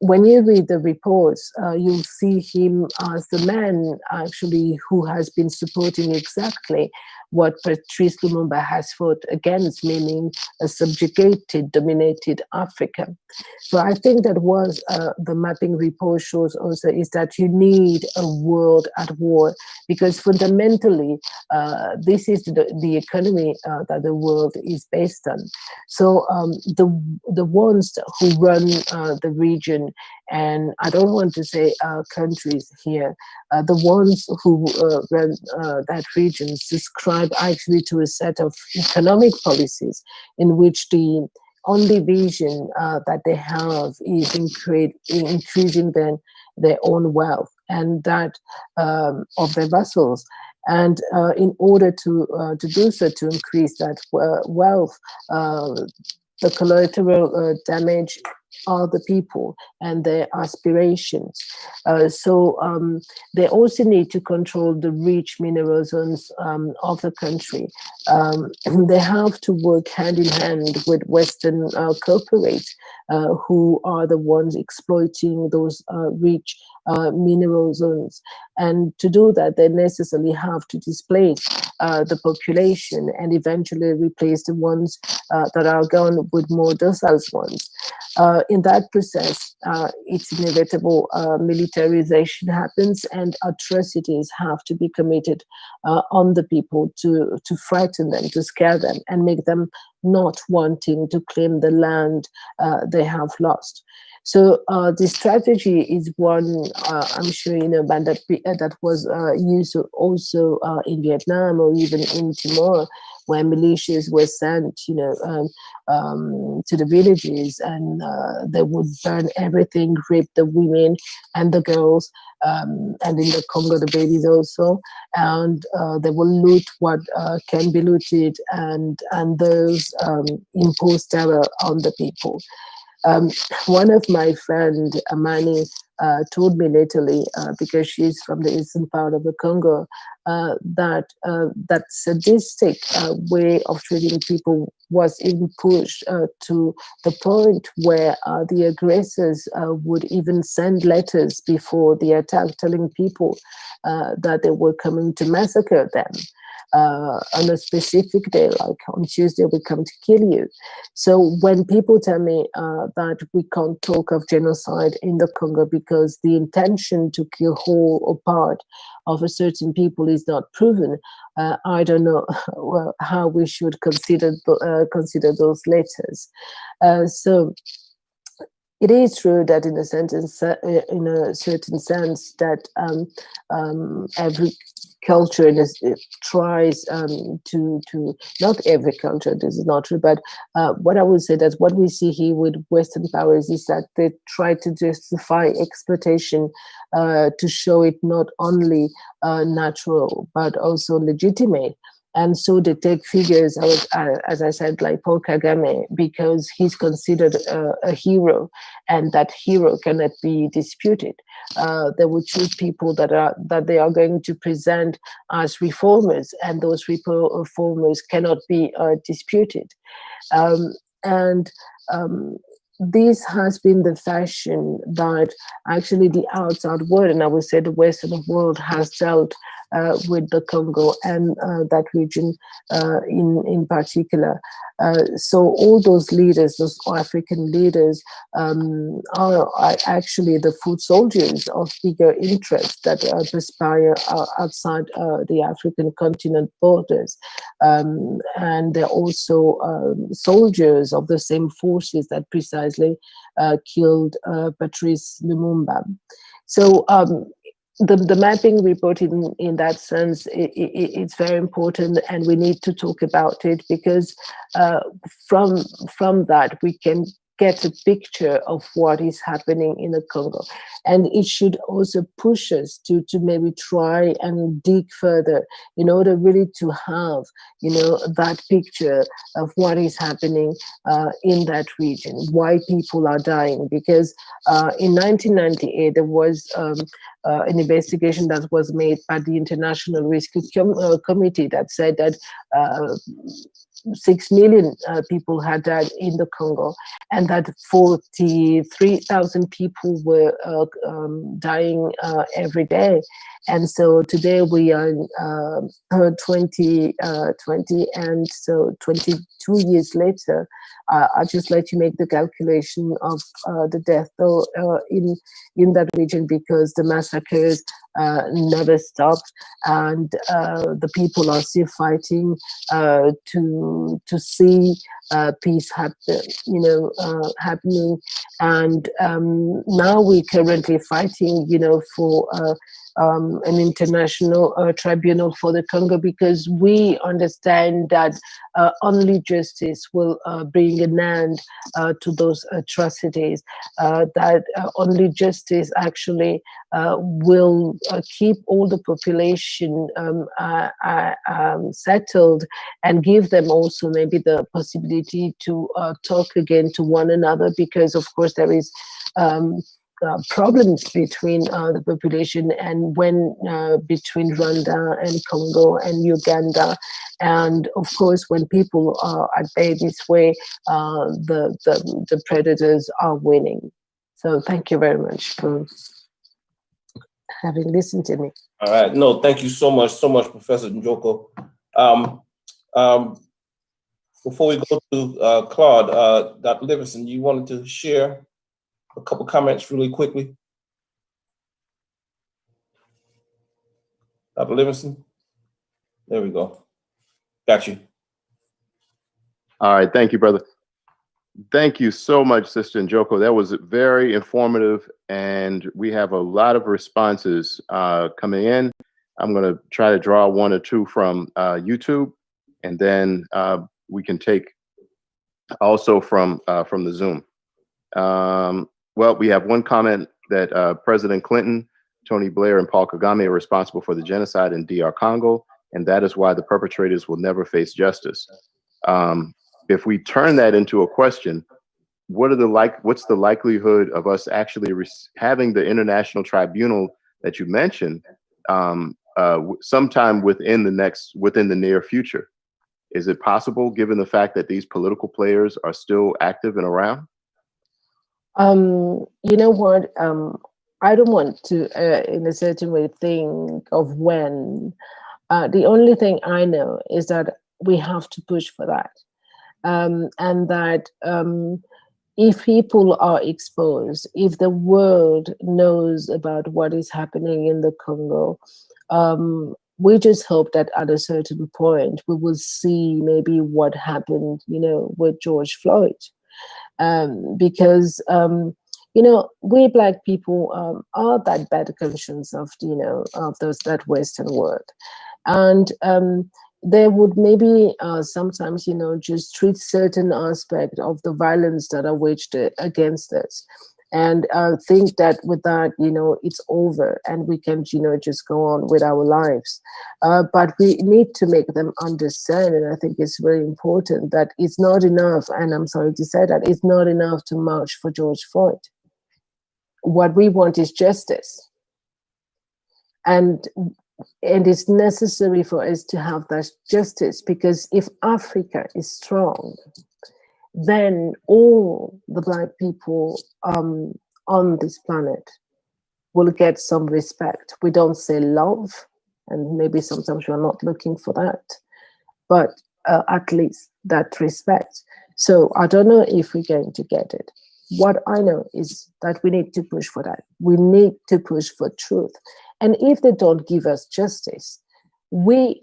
when you read the reports, you'll see him as the man actually who has been supporting exactly what Patrice Lumumba has fought against, meaning a subjugated, dominated Africa. So I think that what the mapping report shows also is that you need a world at war, because fundamentally this is the economy that the world is based on. So the ones who run the region, and I don't want to say countries here, the ones who run that region subscribe actually to a set of economic policies in which the only vision that they have is increasing their own wealth and that of their vassals. And in order to do so, to increase that wealth, the collateral damage the people and their aspirations. They also need to control the rich mineral zones of the country. They have to work hand in hand with Western corporates who are the ones exploiting those rich mineral zones. And to do that, they necessarily have to displace the population and eventually replace the ones that are gone with more docile ones. In that process, it's inevitable militarization happens, and atrocities have to be committed on the people to frighten them, to scare them, and make them not wanting to claim the land they have lost. So this strategy is one I'm sure you know, but that was used also in Vietnam or even in Timor, where militias were sent, to the villages, and they would burn everything, rape the women and the girls, and in the Congo the babies also, and they will loot what can be looted, and those impose terror on the people. One of my friend, Amani, told me lately, because she's from the eastern part of the Congo, that sadistic way of treating people was even pushed to the point where the aggressors would even send letters before the attack telling people that they were coming to massacre them. On a specific day, like on Tuesday, we come to kill you. So when people tell me that we can't talk of genocide in the Congo because the intention to kill whole or part of a certain people is not proven, I don't know how we should consider those letters. So it is true that in a certain sense that every culture tries to not every culture, this is not true, but what I would say that what we see here with Western powers is that they try to justify exploitation to show it not only natural but also legitimate. And so they take figures, as I said, like Paul Kagame, because he's considered a hero, and that hero cannot be disputed. They would choose people that they are going to present as reformers, and those reformers cannot be disputed. This has been the fashion that actually the outside world, and I would say the Western world, has dealt with the Congo and that region in particular. So all those leaders, those African leaders, are actually the foot soldiers of bigger interests that perspire outside the African continent borders. And they're also soldiers of the same forces that precisely killed Patrice Lumumba. So the mapping report in that sense, it's very important, and we need to talk about it, because from that we can get a picture of what is happening in the Congo. And it should also push us to maybe try and dig further in order really to have, that picture of what is happening in that region, why people are dying. Because in 1998, there was an investigation that was made by the International Rescue Committee that said that 6 million people had died in the Congo, and that 43,000 people were dying every day. And so today we are in 2020, and so 22 years later, I'll just let you make the calculation of the death toll in that region, because the massacres never stopped, and the people are still fighting to see peace happening. And now we're currently fighting, for an international tribunal for the Congo, because we understand that only justice will bring an end to those atrocities, that only justice actually will keep all the population settled, and give them also maybe the possibility to talk again to one another, because of course there is problems between the population, and when between Rwanda and Congo and Uganda, and of course when people are at bay this way, the predators are winning. So thank you very much for having listened to me. All right. No, thank you so much, Professor Njoko. Before we go to Claude, Dr. Livingston, you wanted to share a couple comments really quickly? Dr. Livingston? There we go. Got you. All right. Thank you, brother. Thank you so much, Sister Njoko. That was very informative, and we have a lot of responses coming in. I'm going to try to draw one or two from YouTube, and then we can take also from the Zoom. Well, we have one comment that President Clinton, Tony Blair, and Paul Kagame are responsible for the genocide in DR Congo, and that is why the perpetrators will never face justice. If we turn that into a question, what's the likelihood of us actually having the international tribunal that you mentioned sometime within the near future? Is it possible, given the fact that these political players are still active and around? You know what? I don't want to, in a certain way, think of when. The only thing I know is that we have to push for that. And that if people are exposed, if the world knows about what is happening in the Congo, we just hope that at a certain point we will see maybe what happened, with George Floyd. Because we Black people are that bad conscience of of that Western world, and they would maybe sometimes just treat certain aspect of the violence that are waged against us, and think that with that it's over and we can just go on with our lives. But we need to make them understand, and I think it's very important, that it's not enough, and I'm sorry to say that, it's not enough to march for George Floyd. What we want is justice, and it's necessary for us to have that justice, because if Africa is strong, then all the Black people on this planet will get some respect. We don't say love, and maybe sometimes we're not looking for that, but at least that respect. So I don't know if we're going to get it. What I know is that we need to push for that. We need to push for truth. And if they don't give us justice, we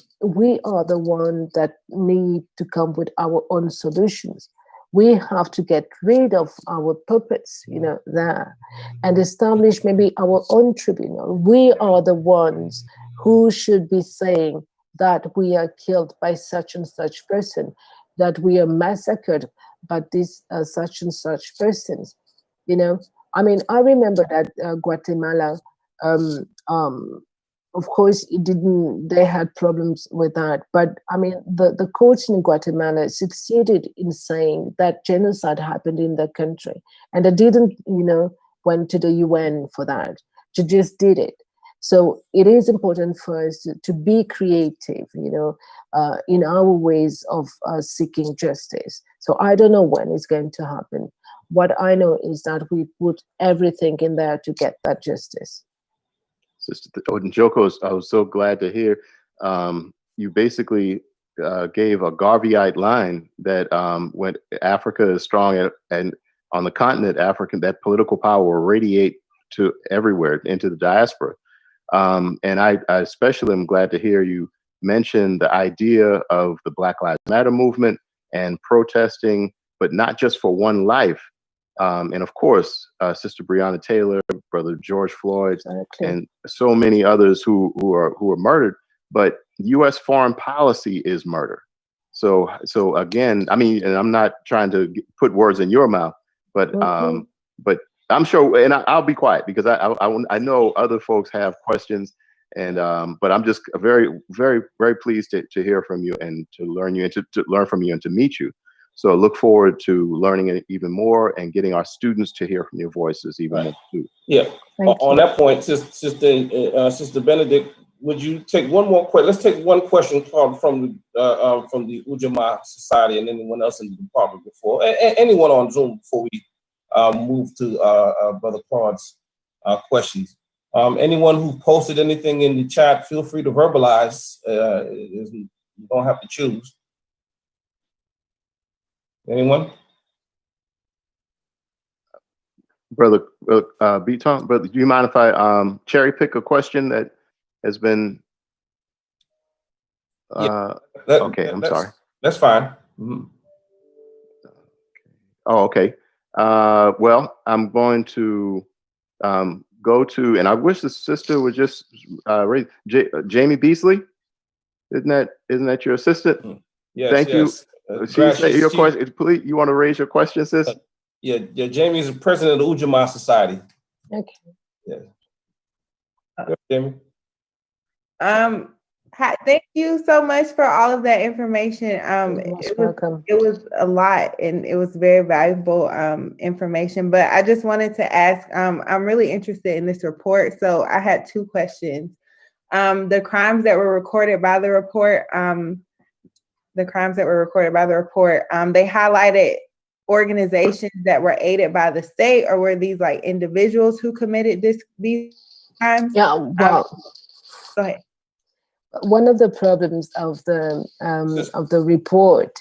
are the one that need to come with our own solutions. We have to get rid of our puppets, there, and establish maybe our own tribunal. We are the ones who should be saying that we are killed by such and such person, that we are massacred by this such and such persons. I mean, I remember that Guatemala, of course, they had problems with that. But I mean, the courts in Guatemala succeeded in saying that genocide happened in the country. And they didn't, went to the UN for that. They just did it. So it is important for us to be creative, in our ways of seeking justice. So I don't know when it's going to happen. What I know is that we put everything in there to get that justice. Sister Njoko, I was so glad to hear you basically gave a Garveyite line that when Africa is strong and on the continent, that political power will radiate to everywhere, into the diaspora. And I especially am glad to hear you mention the idea of the Black Lives Matter movement and protesting, but not just for one life. And of course, Sister Breonna Taylor, Brother George Floyd, and so many others who are murdered. But U.S. foreign policy is murder. So again, I mean, and I'm not trying to put words in your mouth, but but I'm sure, and I'll be quiet because I know other folks have questions, and but I'm just very, very, very pleased to hear from you and to learn you and to learn from you and to meet you. So I look forward to learning it even more and getting our students to hear from your voices even more too. Yeah. Thank On you. that point, Sister Benedict, would you take one more question? Let's take one question from the Ujamaa Society and anyone else in the department before anyone on Zoom before we move to Brother Claude's questions. Anyone who posted anything in the chat, feel free to verbalize. You don't have to choose. Anyone? Brother Beaton, brother, do you mind if I cherry pick a question that has been? Okay, I'm sorry. That's fine. Mm-hmm. Oh, okay. Well, I'm going to go to, and I wish the sister would just raise Jamie Beasley. Isn't that your assistant? Yes. Thank you. Your question. Please, you want to raise your question, sis? Yeah. Jamie is the president of the Ujamaa Society. Okay. Yeah. Jamie. Thank you so much for all of that information. Welcome. It was a lot, and it was very valuable information. But I just wanted to ask, I'm really interested in this report, so I had two questions. The crimes that were recorded by the report, they highlighted organizations that were aided by the state, or were these like individuals who committed these crimes? Yeah, well, go ahead. One of the problems of the report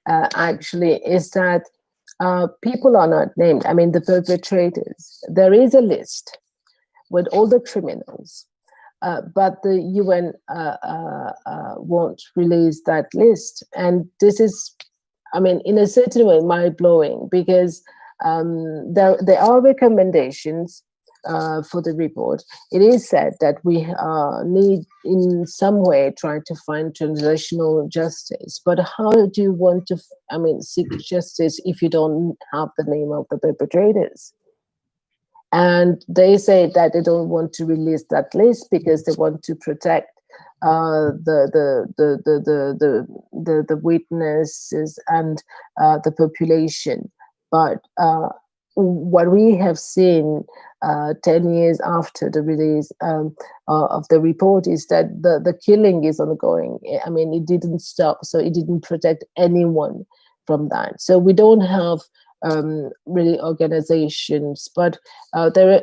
actually is that people are not named. I mean, the perpetrators. There is a list with all the criminals, but the UN won't release that list. And this is, I mean, in a certain way, mind-blowing, because there are recommendations for the report. It is said that we need in some way try to find transitional justice, but how do you want to seek justice if you don't have the name of the perpetrators? And they say that they don't want to release that list because they want to protect the witnesses and the population. But what we have seen 10 years after the release of the report is that the killing is ongoing. I mean, it didn't stop, so it didn't protect anyone from that. So we don't have really organizations, but there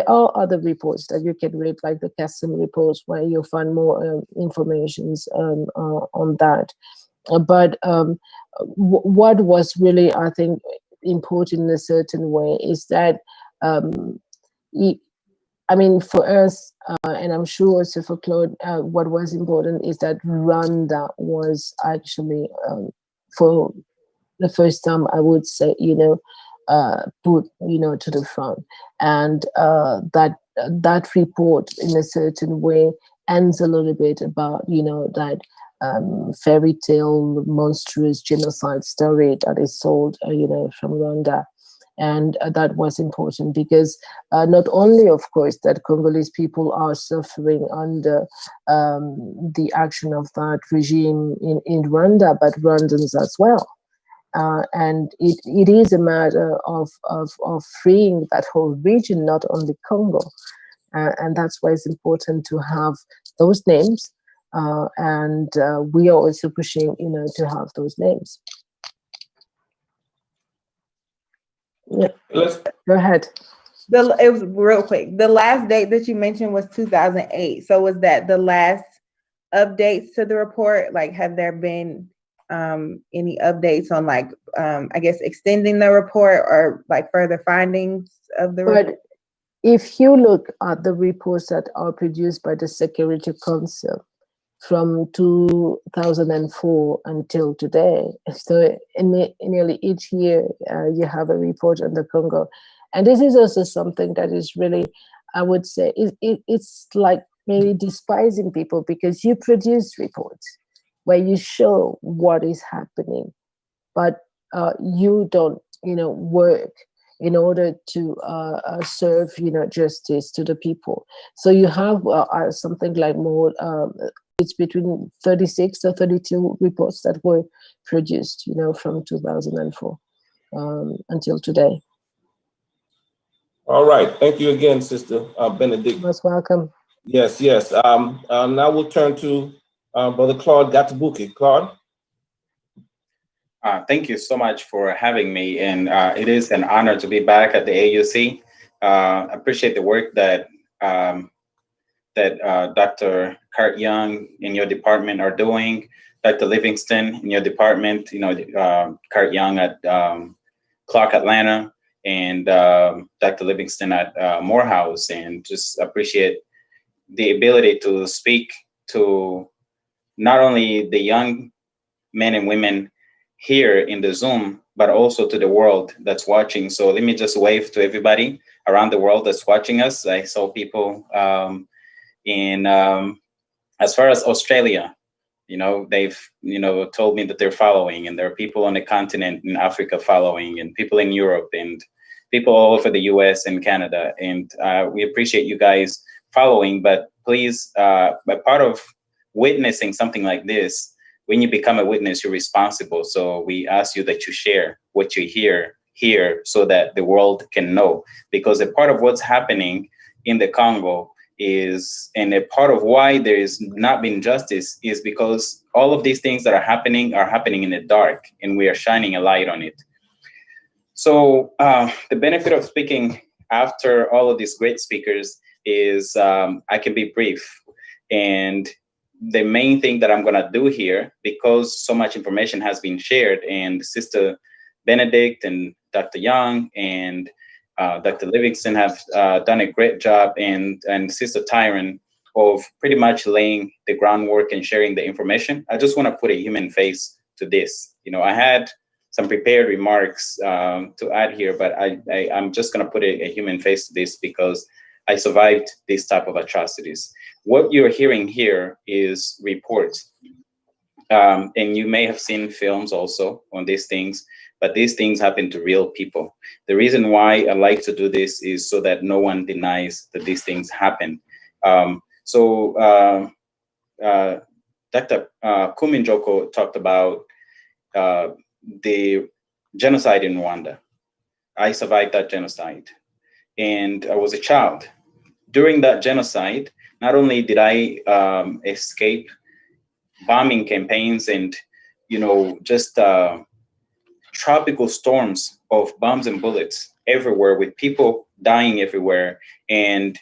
are other reports that you can read, like the Kassam reports, where you'll find more information on that. But what was really, I think, important in a certain way is that for us, and I'm sure also for Claude, what was important is that Rwanda was actually for the first time, I would say, put to the front, and that report in a certain way ends a little bit about that fairy tale monstrous genocide story that is told from Rwanda. And that was important because not only, of course, that Congolese people are suffering under the action of that regime in Rwanda, but Rwandans as well. And it is a matter of freeing that whole region, not only Congo. And that's why it's important to have those names. And we are also pushing, to have those names. Yeah. Go ahead. It was real quick. The last date that you mentioned was 2008. So was that the last updates to the report? Like, have there been any updates on, like, I guess, extending the report or like further findings of the report? If you look at the reports that are produced by the Security Council from 2004 until today, so in nearly each year you have a report on the Congo. And this is also something that is really, I would say, it's like maybe despising people, because you produce reports where you show what is happening, but you don't, work in order to serve, justice to the people. So you have something like more, it's between 36 or 32 reports that were produced, from 2004 until today. All right. Thank you again, Sister Benedict. Most welcome. Yes, yes. Now we'll turn to Brother Claude Gatabuke. Claude? Thank you so much for having me. And it is an honor to be back at the AUC. I appreciate the work that Dr. Cart Young in your department are doing, Dr. Livingston in your department, Cart Young at Clark Atlanta, and Dr. Livingston at Morehouse, and just appreciate the ability to speak to not only the young men and women here in the Zoom, but also to the world that's watching. So let me just wave to everybody around the world that's watching us. I saw people in as far as Australia, they've told me that they're following, and there are people on the continent in Africa following, and people in Europe, and people all over the US and Canada. And we appreciate you guys following, but please, a part of witnessing something like this, when you become a witness, you're responsible. So we ask you that you share what you hear here so that the world can know, because a part of what's happening in the Congo is, and a part of why there is not been justice is because all of these things that are happening in the dark, and we are shining a light on it. So the benefit of speaking after all of these great speakers is I can be brief. And the main thing that I'm gonna do here, because so much information has been shared, and Sister Benedict and Dr. Young and Dr. Livingston have done a great job, and Sister Tyron, of pretty much laying the groundwork and sharing the information. I just want to put a human face to this. I had some prepared remarks to add here, but I'm just going to put a human face to this because I survived this type of atrocities. What you're hearing here is reports. And you may have seen films also on these things, but these things happen to real people. The reason why I like to do this is so that no one denies that these things happen. So Dr. Kuminjoko talked about the genocide in Rwanda. I survived that genocide, and I was a child. During that genocide, not only did I escape bombing campaigns and, just tropical storms of bombs and bullets everywhere, with people dying everywhere, and,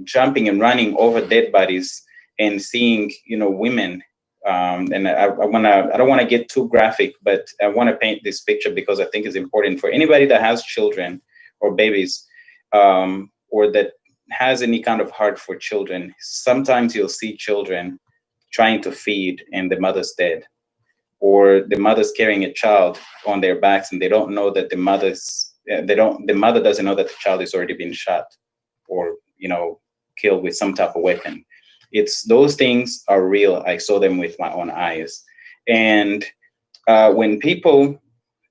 jumping and running over dead bodies, and seeing, women. And I don't want to get too graphic, but I want to paint this picture because I think it's important for anybody that has children or babies, or that has any kind of heart for children. Sometimes you'll see children trying to feed and the mother's dead, or the mother's carrying a child on their backs and they don't know that the mother doesn't know that the child is already been shot or, killed with some type of weapon. It's those things are real. I saw them with my own eyes. And when people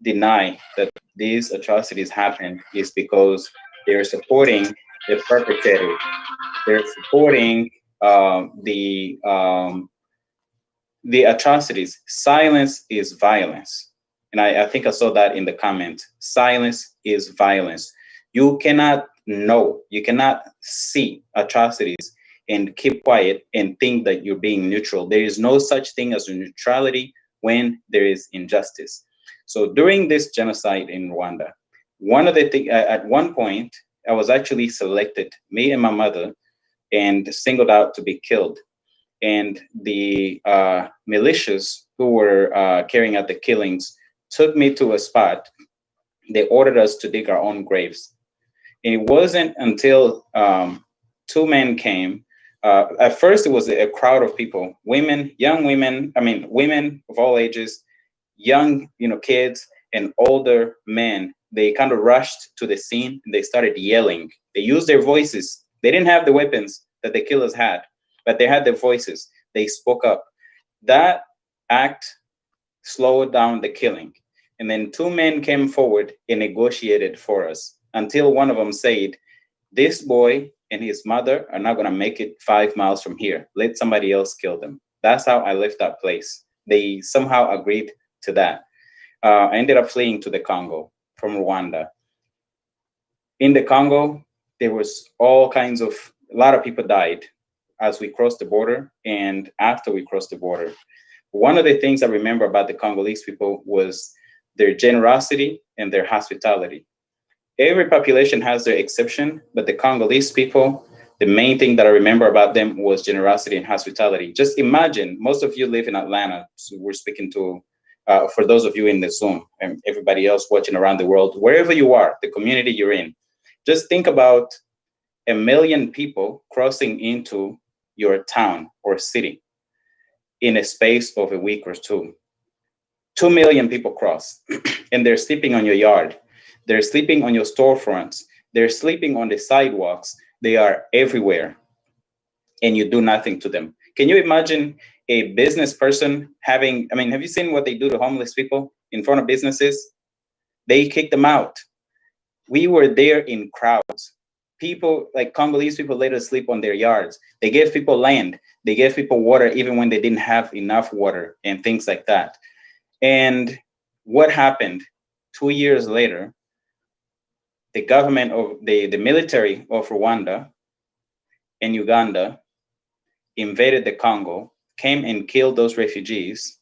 deny that these atrocities happen, is because they're supporting the perpetrators. They're supporting the atrocities. Silence is violence. And I think I saw that in the comment. Silence is violence. You cannot know, you cannot see atrocities and keep quiet and think that you're being neutral. There is no such thing as neutrality when there is injustice. So during this genocide in Rwanda, one of the things, at one point, I was actually selected, me and my mother, and singled out to be killed. And the militias who were carrying out the killings took me to a spot. They ordered us to dig our own graves. And it wasn't until two men came. At first, it was a crowd of people, women, young women, women of all ages, young, kids, and older men. They kind of rushed to the scene and they started yelling. They used their voices. They didn't have the weapons that the killers had, but they had their voices. They spoke up. That act slowed down the killing. And then two men came forward and negotiated for us until one of them said, this boy and his mother are not going to make it 5 miles from here. Let somebody else kill them. That's how I left that place. They somehow agreed to that. I ended up fleeing to the Congo from Rwanda. In the Congo, there was all kinds of, a lot of people died as we crossed the border and after we crossed the border. One of the things I remember about the Congolese people was their generosity and their hospitality. Every population has their exception, but the Congolese people, the main thing that I remember about them was generosity and hospitality. Just imagine, most of you live in Atlanta, so we're speaking to, for those of you in the Zoom and everybody else watching around the world, wherever you are, the community you're in, just think about 1 million people crossing into your town or city in a space of a week or two. 2 million people cross, and they're sleeping on your yard. They're sleeping on your storefronts. They're sleeping on the sidewalks. They are everywhere, and you do nothing to them. Can you imagine a business person having, I mean, have you seen what they do to homeless people in front of businesses? They kick them out. We were there in crowds. People, like Congolese people, let us sleep on their yards. They gave people land. They gave people water even when they didn't have enough water and things like that. And what happened 2 years later, the government of the military of Rwanda and Uganda invaded the Congo, came and killed those refugees,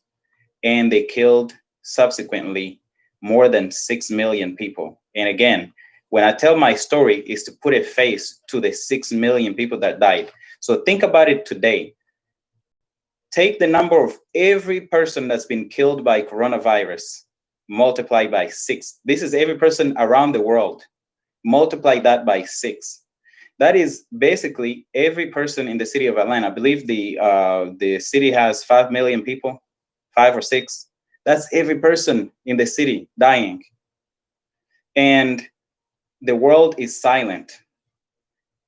and they killed subsequently more than 6 million people. And again, when I tell my story, is to put a face to the 6 million people that died. So think about it today. Take the number of every person that's been killed by coronavirus, multiply by 6. This is every person around the world. Multiply that by 6. That is basically every person in the city of Atlanta. I believe the city has 5 million people, 5 or 6. That's every person in the city dying. And the world is silent.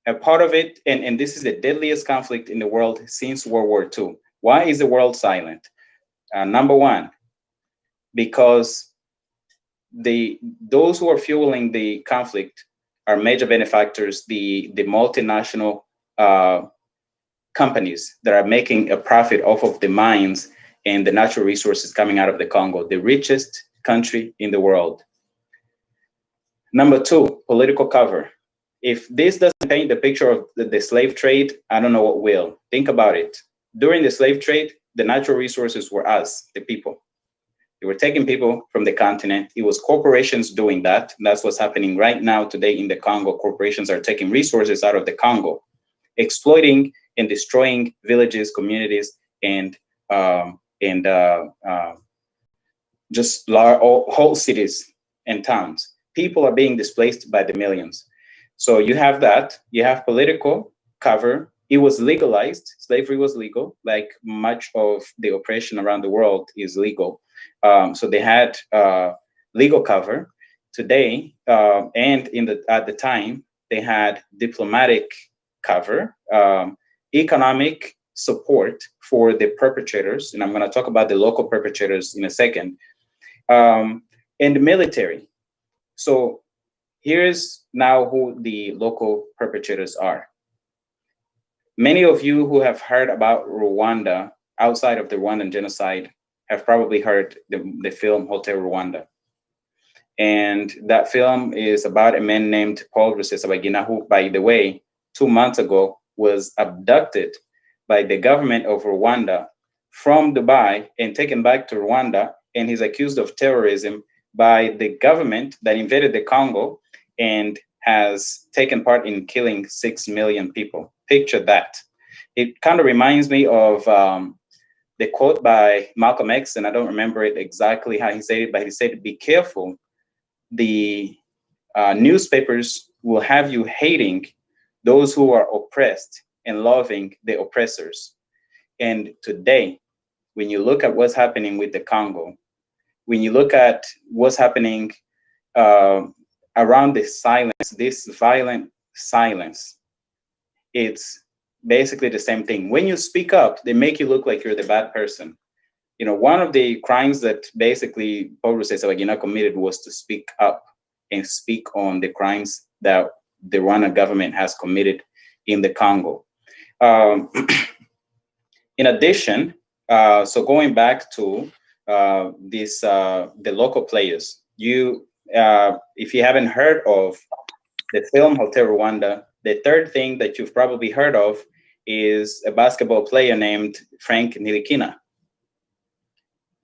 A part of it, and this is the deadliest conflict in the world since World War II. Why is the world silent? Number one, because those who are fueling the conflict are major benefactors, the multinational companies that are making a profit off of the mines and the natural resources coming out of the Congo, the richest country in the world. Number two, political cover. If this doesn't paint the picture of the slave trade, I don't know what will. Think about it. During the slave trade, the natural resources were us, the people. They were taking people from the continent. It was corporations doing that. That's what's happening right now today in the Congo. Corporations are taking resources out of the Congo, exploiting and destroying villages, communities, and just whole cities and towns. People are being displaced by the millions. So you have that. You have political cover. It was legalized. Slavery was legal, like much of the oppression around the world is legal. So they had legal cover. Today, and at the time, they had diplomatic cover, economic support for the perpetrators, and I'm going to talk about the local perpetrators in a second, and the military. So here's now who the local perpetrators are. Many of you who have heard about Rwanda outside of the Rwandan genocide have probably heard the film Hotel Rwanda. And that film is about a man named Paul Rusesabagina, who, by the way, 2 months ago was abducted by the government of Rwanda from Dubai and taken back to Rwanda. And he's accused of terrorism by the government that invaded the Congo and has taken part in killing 6 million people. Picture that. It kind of reminds me of the quote by Malcolm X, and I don't remember it exactly how he said it, but he said, "Be careful. The newspapers will have you hating those who are oppressed and loving the oppressors." And today, when you look at what's happening with the Congo, when you look at what's happening around this silence, this violent silence, it's basically the same thing. When you speak up, they make you look like you're the bad person. one of the crimes that basically Paul Rusesabagina committed was to speak up and speak on the crimes that the Rwanda government has committed in the Congo. In addition, so going back to the local players, if you haven't heard of the film Hotel Rwanda, the third thing that you've probably heard of is a basketball player named Frank Nilikina.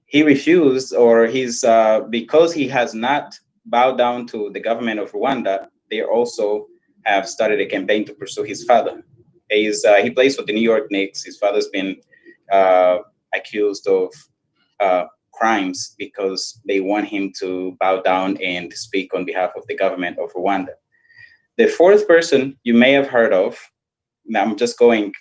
He refused, or because he has not bowed down to the government of Rwanda, they also have started a campaign to pursue his father. He plays for the New York Knicks. His father's been accused of crimes because they want him to bow down and speak on behalf of the government of Rwanda. The fourth person you may have heard of, now I'm just going,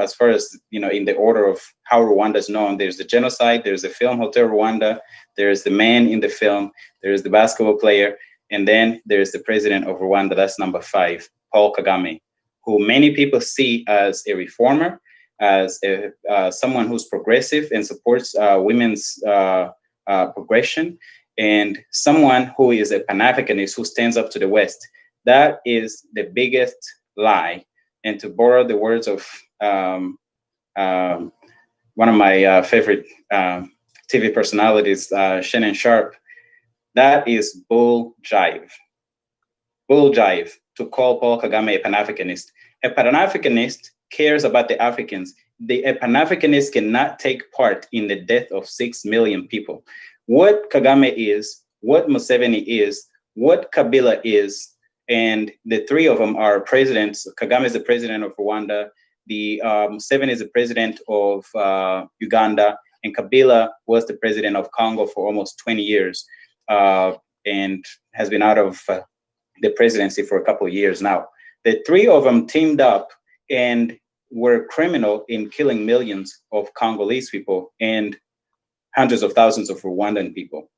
as far as, in the order of how Rwanda is known. There's the genocide, there's the film Hotel Rwanda, there's the man in the film, there's the basketball player, and then there's the president of Rwanda. That's number 5, Paul Kagame, who many people see as a reformer, as someone who's progressive and supports women's progression, and someone who is a Pan-Africanist who stands up to the West. That is the biggest lie. And to borrow the words of one of my favorite TV personalities, Shannon Sharp, that is bull jive. Bull jive to call Paul Kagame a Pan-Africanist. A Pan-Africanist cares about the Africans. A Pan-Africanist cannot take part in the death of 6 million people. What Kagame is, what Museveni is, what Kabila is, and the three of them are presidents. Kagame is the president of Rwanda. Museveni is the president of Uganda, and Kabila was the president of Congo for almost 20 years, and has been out of the presidency for a couple of years now. The three of them teamed up and were criminal in killing millions of Congolese people and hundreds of thousands of Rwandan people.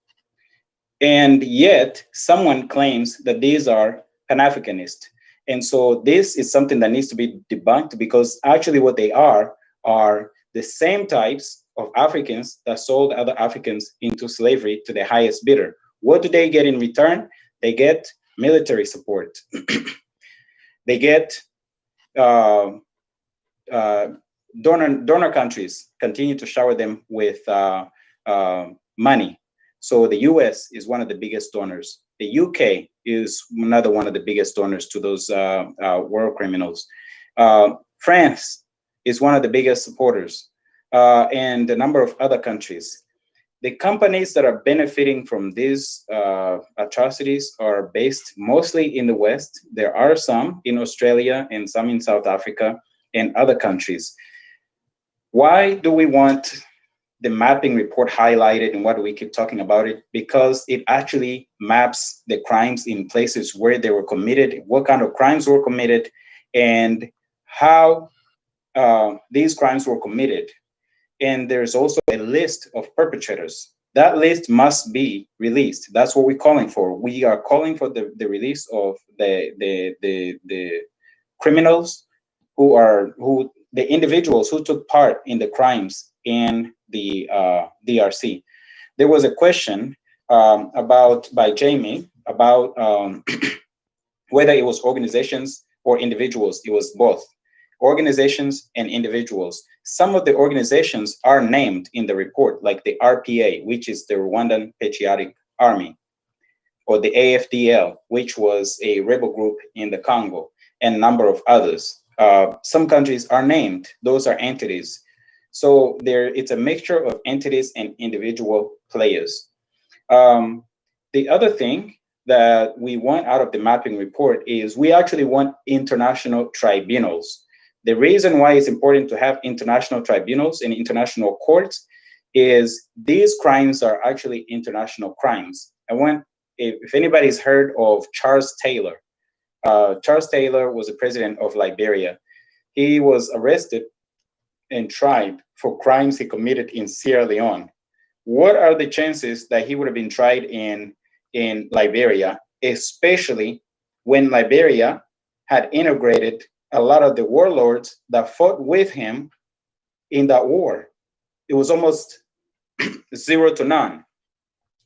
And yet, someone claims that these are Pan-Africanist. And so this is something that needs to be debunked, because actually what they are the same types of Africans that sold other Africans into slavery to the highest bidder. What do they get in return? They get military support. They get donor countries continue to shower them with money. So the US is one of the biggest donors. The UK is another one of the biggest donors to those war criminals. France is one of the biggest supporters, and a number of other countries. The companies that are benefiting from these atrocities are based mostly in the West. There are some in Australia and some in South Africa and other countries. Why do we want the mapping report highlighted, and why do we keep talking about it? Because it actually maps the crimes in places where they were committed, what kind of crimes were committed, and how these crimes were committed. And there's also a list of perpetrators. That list must be released. That's what we're calling for. We are calling for the release of the criminals the individuals who took part in the crimes in the DRC. There was a question by Jamie about whether it was organizations or individuals. It was both organizations and individuals. Some of the organizations are named in the report, like the RPA, which is the Rwandan Patriotic Army, or the AFDL, which was a rebel group in the Congo, and a number of others. Some countries are named. Those are entities. So it's a mixture of entities and individual players. The other thing that we want out of the mapping report is we actually want international tribunals. The reason why it's important to have international tribunals and international courts is these crimes are actually international crimes. If anybody's heard of Charles Taylor, Charles Taylor was the president of Liberia. He was arrested and tried for crimes he committed in Sierra Leone. What are the chances that he would have been tried in Liberia, especially when Liberia had integrated a lot of the warlords that fought with him in that war? It was almost zero to none,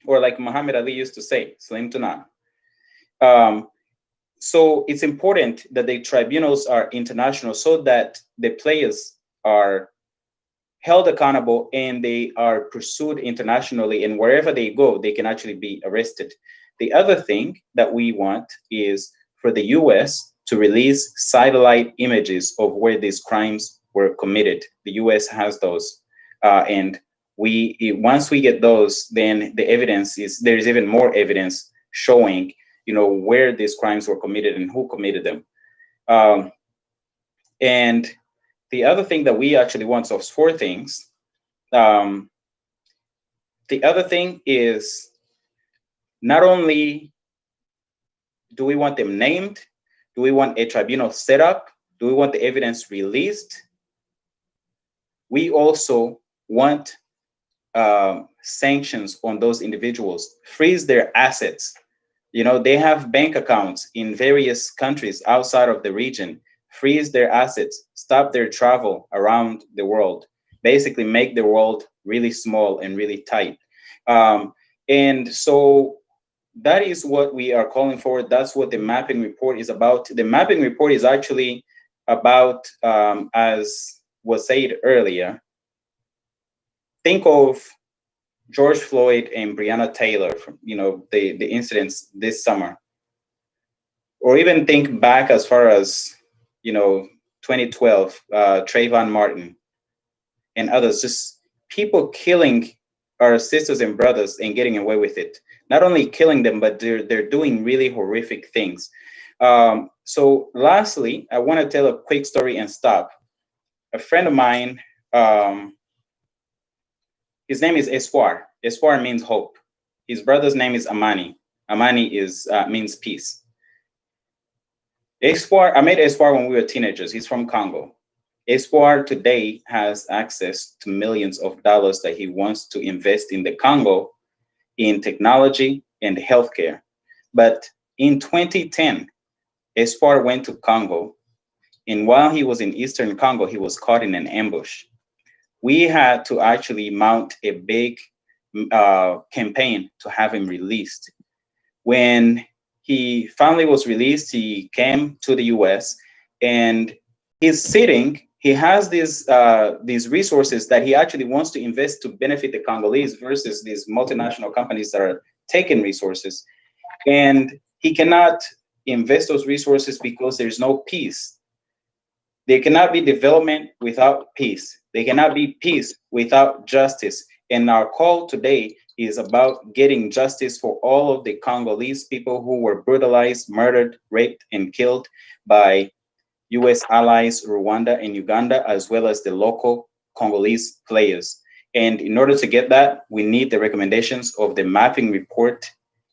or like Muhammad Ali used to say, slim to none. So it's important that the tribunals are international so that the players are held accountable and they are pursued internationally, and wherever they go, they can actually be arrested. The other thing that we want is for the US to release satellite images of where these crimes were committed. The US has those. And once we get those, then the evidence is, there's even more evidence showing, where these crimes were committed and who committed them. And the other thing that we actually want, so 4 things. The other thing is, not only do we want them named, do we want a tribunal set up, do we want the evidence released, we also want sanctions on those individuals, freeze their assets. They have bank accounts in various countries outside of the region. Freeze their assets, stop their travel around the world, basically make the world really small and really tight. And so that is what we are calling for. That's what the mapping report is about. The mapping report is actually about, as was said earlier, think of George Floyd and Breonna Taylor, from, the incidents this summer, or even think back as far as 2012, Trayvon Martin and others, just people killing our sisters and brothers and getting away with it. Not only killing them, but they're doing really horrific things. So lastly, I want to tell a quick story and stop. A friend of mine, his name is Espoir. Espoir means hope. His brother's name is Amani. Amani means peace. I met Espoir when we were teenagers. He's from Congo. Espoir today has access to millions of dollars that he wants to invest in the Congo in technology and healthcare. But in 2010, Espoir went to Congo, and while he was in Eastern Congo, he was caught in an ambush. We had to actually mount a big campaign to have him released. When he finally was released, he came to the US, and he's sitting. He has these resources that he actually wants to invest to benefit the Congolese versus these multinational companies that are taking resources. And he cannot invest those resources because there's no peace. There cannot be development without peace. There cannot be peace without justice. And our call today is about getting justice for all of the Congolese people who were brutalized, murdered, raped, and killed by US allies, Rwanda and Uganda, as well as the local Congolese players. And in order to get that, we need the recommendations of the mapping report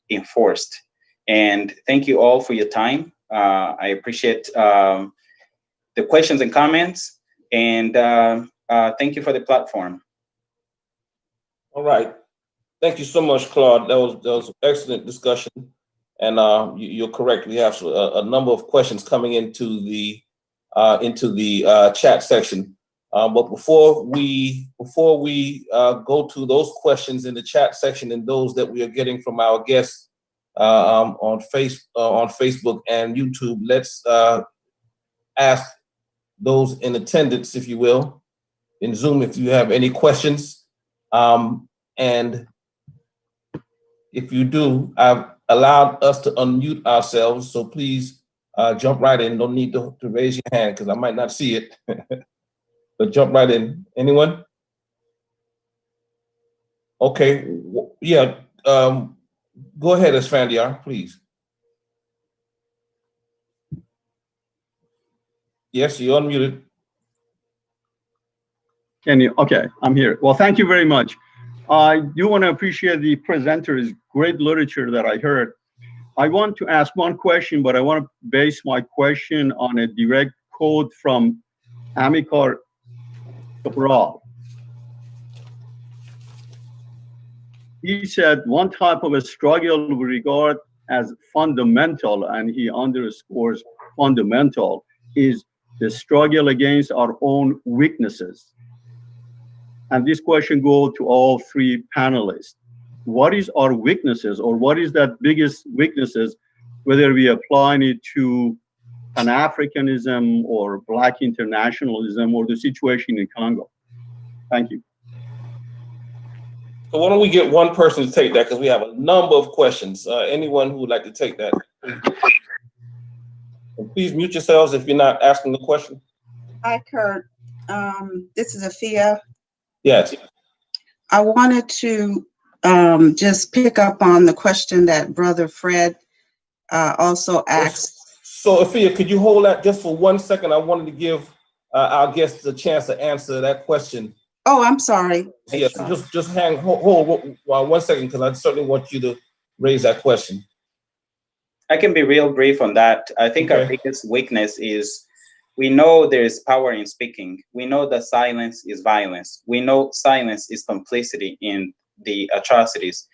enforced. And thank you all for your time. I appreciate the questions and comments, and thank you for the platform. All right. Thank you so much, Claude. That was an excellent discussion. And you're correct. We have a number of questions coming into the chat section. But before we go to those questions in the chat section and those that we are getting from our guests on Facebook and YouTube, let's ask those in attendance, if you will, in Zoom, if you have any questions. And if you do, I've allowed us to unmute ourselves, so please jump right in. Don't need to raise your hand because I might not see it, but jump right in. Anyone? Okay, yeah, go ahead, Esfandiar, please. Yes, you're unmuted. Can you? Okay, I'm here. Well, thank you very much. I do want to appreciate the presenter's great literature that I heard. I want to ask one question, but I want to base my question on a direct quote from Amilcar Cabral. He said, one type of a struggle we regard as fundamental, and he underscores fundamental, is the struggle against our own weaknesses. And this question goes to all three panelists. What is our weaknesses, or what is that biggest weaknesses, whether we apply it to Pan-Africanism or Black internationalism or the situation in Congo? Thank you. So why don't we get one person to take that, because we have a number of questions. Anyone who would like to take that? And please mute yourselves if you're not asking the question. Hi, Kurt. This is Afia. Yes. I wanted to just pick up on the question that Brother Fred also asked. So, Afia, could you hold that just for 1 second? I wanted to give our guests a chance to answer that question. Oh, I'm sorry. Yes, yeah, so just hold 1 second, because I certainly want you to raise that question. I can be real brief on that. I think our biggest weakness is we know there is power in speaking. We know that silence is violence. We know silence is complicity in the atrocities.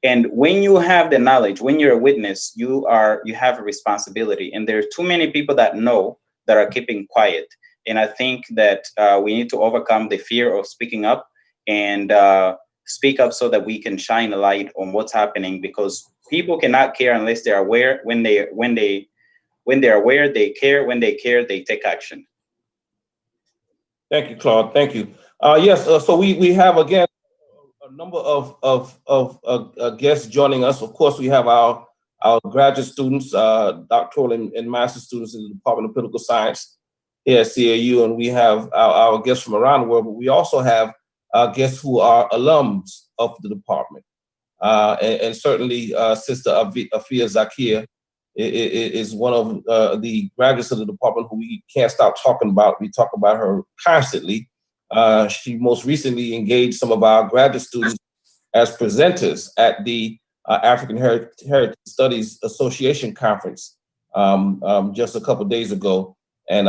And when you have the knowledge, when you're a witness, you have a responsibility. And there are too many people that know that are keeping quiet. And I think that we need to overcome the fear of speaking up and speak up so that we can shine a light on what's happening, because people cannot care unless they're aware. When they're aware, they care. When they care, they take action. Thank you, Claude. Thank you. Yes, so we have, again, a number of guests joining us. Of course, we have our graduate students, doctoral and master's students in the Department of Political Science here at CAU, and we have our guests from around the world, but we also have guests who are alums of the department. And certainly Sister Afia Zakia is one of the graduates of the department who we can't stop talking about. We talk about her constantly. She most recently engaged some of our graduate students as presenters at the African Heritage Studies Association conference just a couple of days ago. And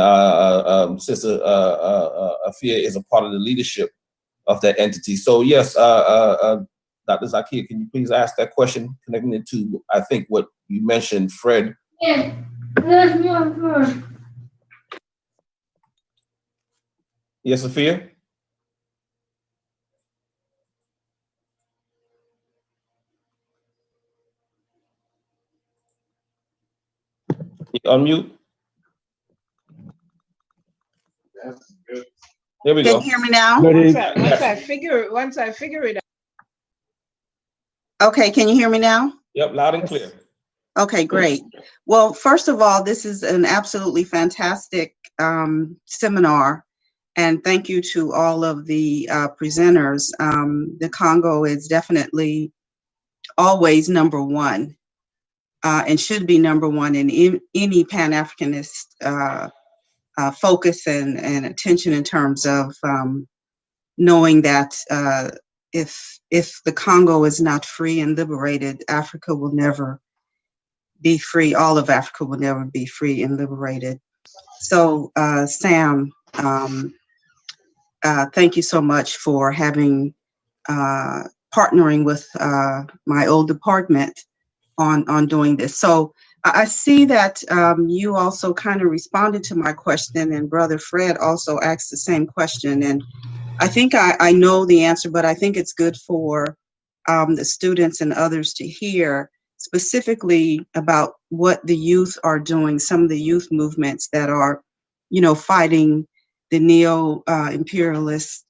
Sister Afia is a part of the leadership of that entity. So yes, Dr. Zakia, can you please ask that question, connecting it to, I think, what you mentioned, Fred? Yes, there's more first. Yes, Afia? Unmute. There we go. Can you hear me now? Once I figure it out. Okay, can you hear me now? Yep, loud and clear. Okay, great. Well, first of all, this is an absolutely fantastic seminar, and thank you to all of the presenters. The Congo is definitely always number one, and should be number one in any Pan-Africanist focus and attention, in terms of knowing that if the Congo is not free and liberated, Africa will never be free. All of Africa will never be free and liberated. So Sam, thank you so much for having partnering with my old department on doing this. So I see that you also kind of responded to my question, and Brother Fred also asked the same question. And I think I know the answer, but I think it's good for the students and others to hear specifically about what the youth are doing, some of the youth movements that are, fighting the neo-imperialist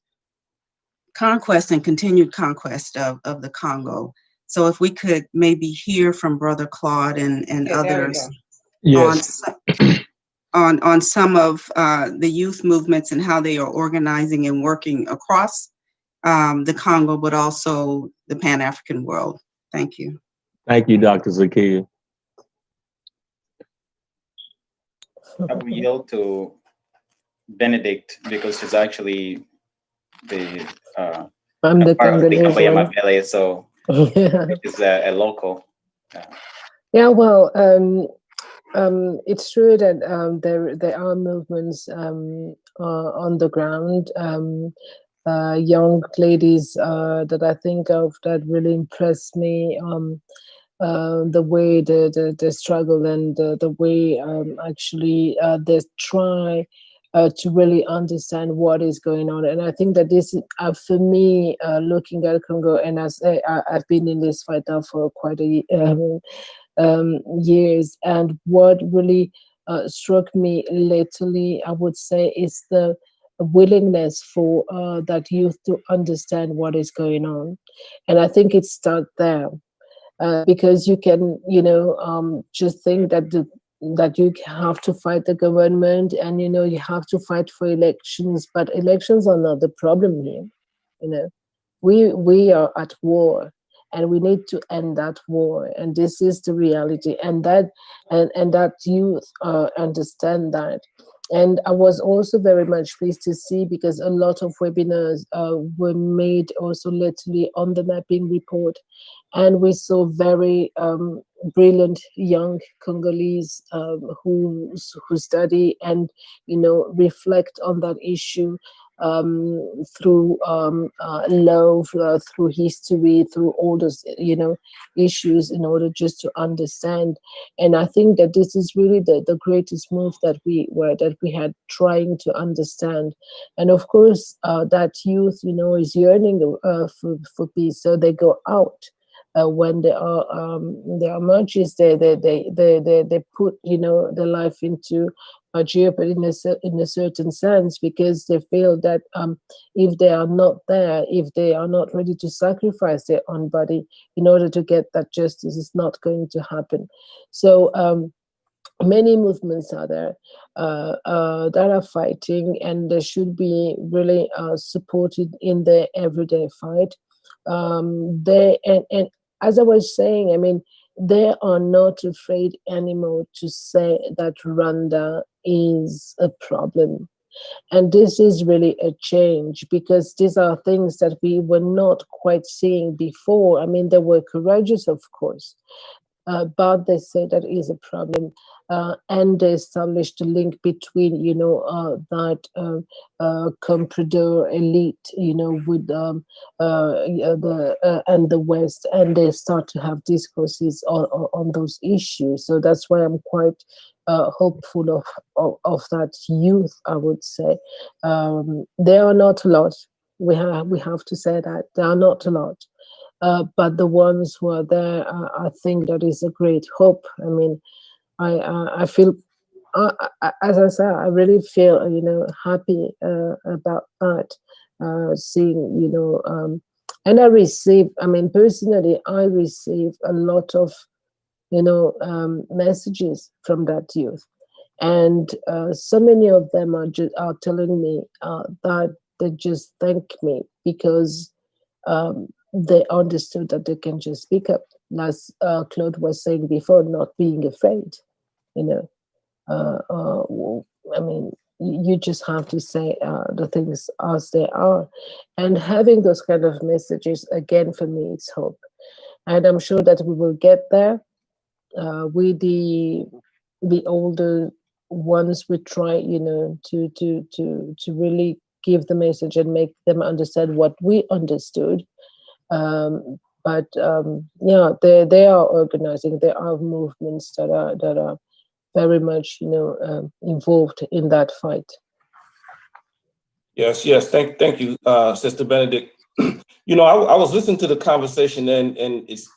conquest and continued conquest of the Congo. So if we could maybe hear from Brother Claude and others. Yes. On some of the youth movements and how they are organizing and working across the Congo, but also the Pan-African world. Thank you. Thank you, Dr. Zakia. I will yield to Benedict, because she's actually the I'm the part of the Congolese Kambayama, so it's a local. Yeah, well, it's true that there are movements on the ground, young ladies that I think of that really impressed me. The way the struggle and the way actually they try to really understand what is going on. And I think that this is, for me, looking at Congo, and as I've been in this fight now for quite a years, and what really struck me lately, I would say, is the willingness for that youth to understand what is going on. And I think it starts there. Because you can, just think that you have to fight the government, and you have to fight for elections, but elections are not the problem here. We are at war, and we need to end that war, and this is the reality, and that youth understand that. And I was also very much pleased to see, because a lot of webinars were made also lately on the mapping report, and we saw very brilliant young Congolese who study and reflect on that issue through love, through history, through all those issues, in order just to understand. And I think that this is really the greatest move that we had, trying to understand. And of course, that youth is yearning for peace, so they go out. When there are marches, they put their life into jeopardy in a certain sense, because they feel that if they are not there, if they are not ready to sacrifice their own body in order to get that justice, is not going to happen. So many movements are there that are fighting, and they should be really supported in their everyday fight. And as I was saying, I mean, they are not afraid anymore to say that Rwanda is a problem. And this is really a change, because these are things that we were not quite seeing before. I mean, they were courageous, of course, but they say that is a problem. And they established a link between, that comprador elite, with and the West, and they start to have discourses on those issues. So that's why I'm quite hopeful of that youth, I would say. They are not a lot. We have to say that they are not a lot. But the ones who are there, I think that is a great hope. I mean, I feel, as I said, I really feel, happy about that, seeing, and I receive, I mean, personally, I receive a lot of, messages from that youth. And so many of them are telling me that they just thank me, because they understood that they can just speak up, as Claude was saying before, not being afraid. I mean, you just have to say the things as they are. And having those kind of messages, again, for me, it's hope. And I'm sure that we will get there. With the older ones, we try, to really give the message and make them understand what we understood. But yeah, they are organizing. There are movements that are very much, involved in that fight. Yes. Thank you, Sister Benedict. I was listening to the conversation, and it's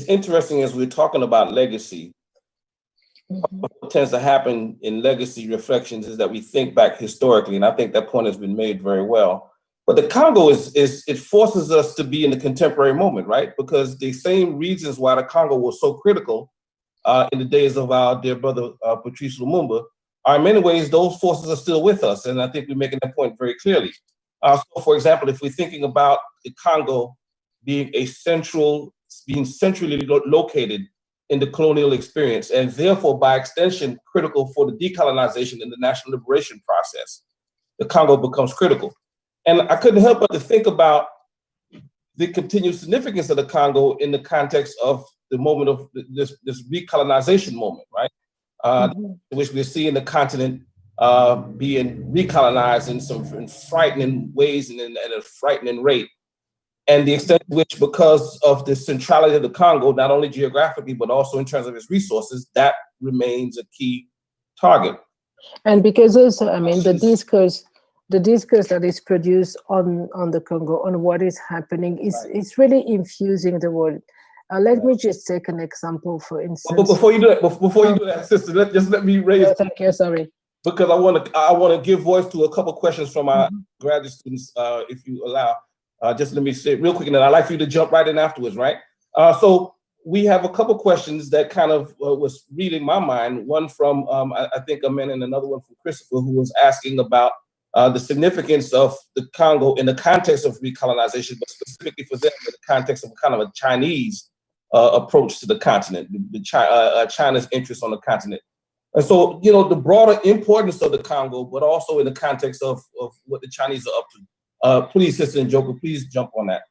interesting as we're talking about legacy. Mm-hmm. What tends to happen in legacy reflections is that we think back historically, and I think that point has been made very well. But the Congo it forces us to be in the contemporary moment, right? Because the same reasons why the Congo was so critical in the days of our dear brother Patrice Lumumba are, in many ways, those forces are still with us, and I think we're making that point very clearly. So, for example, if we're thinking about the Congo being centrally located in the colonial experience, and therefore, by extension, critical for the decolonization and the national liberation process, the Congo becomes critical. And I couldn't help but to think about the continued significance of the Congo in the context of the moment of this recolonization moment, right? Which we're seeing the continent being recolonized in frightening ways and at a frightening rate. And the extent to which, because of the centrality of the Congo, not only geographically, but also in terms of its resources, that remains a key target. And because also, I mean, the discourse that is produced on the Congo, on what is happening, is really infusing the world. Let me just take an example, for instance. But before you do that, sister, let me raise. Oh, thank you. Sorry. Because I want to give voice to a couple questions from our graduate students, if you allow. Just let me say it real quick, and then I'd like for you to jump right in afterwards, right? So we have a couple questions that kind of was reading my mind. One from I think Amen, and another one from Christopher, who was asking about the significance of the Congo in the context of recolonization, but specifically for them in the context of kind of a Chinese approach to the continent, China's interest on the continent. And so, you know, the broader importance of the Congo, but also in the context of what the Chinese are up to. Please, Sister Njoku, please jump on that.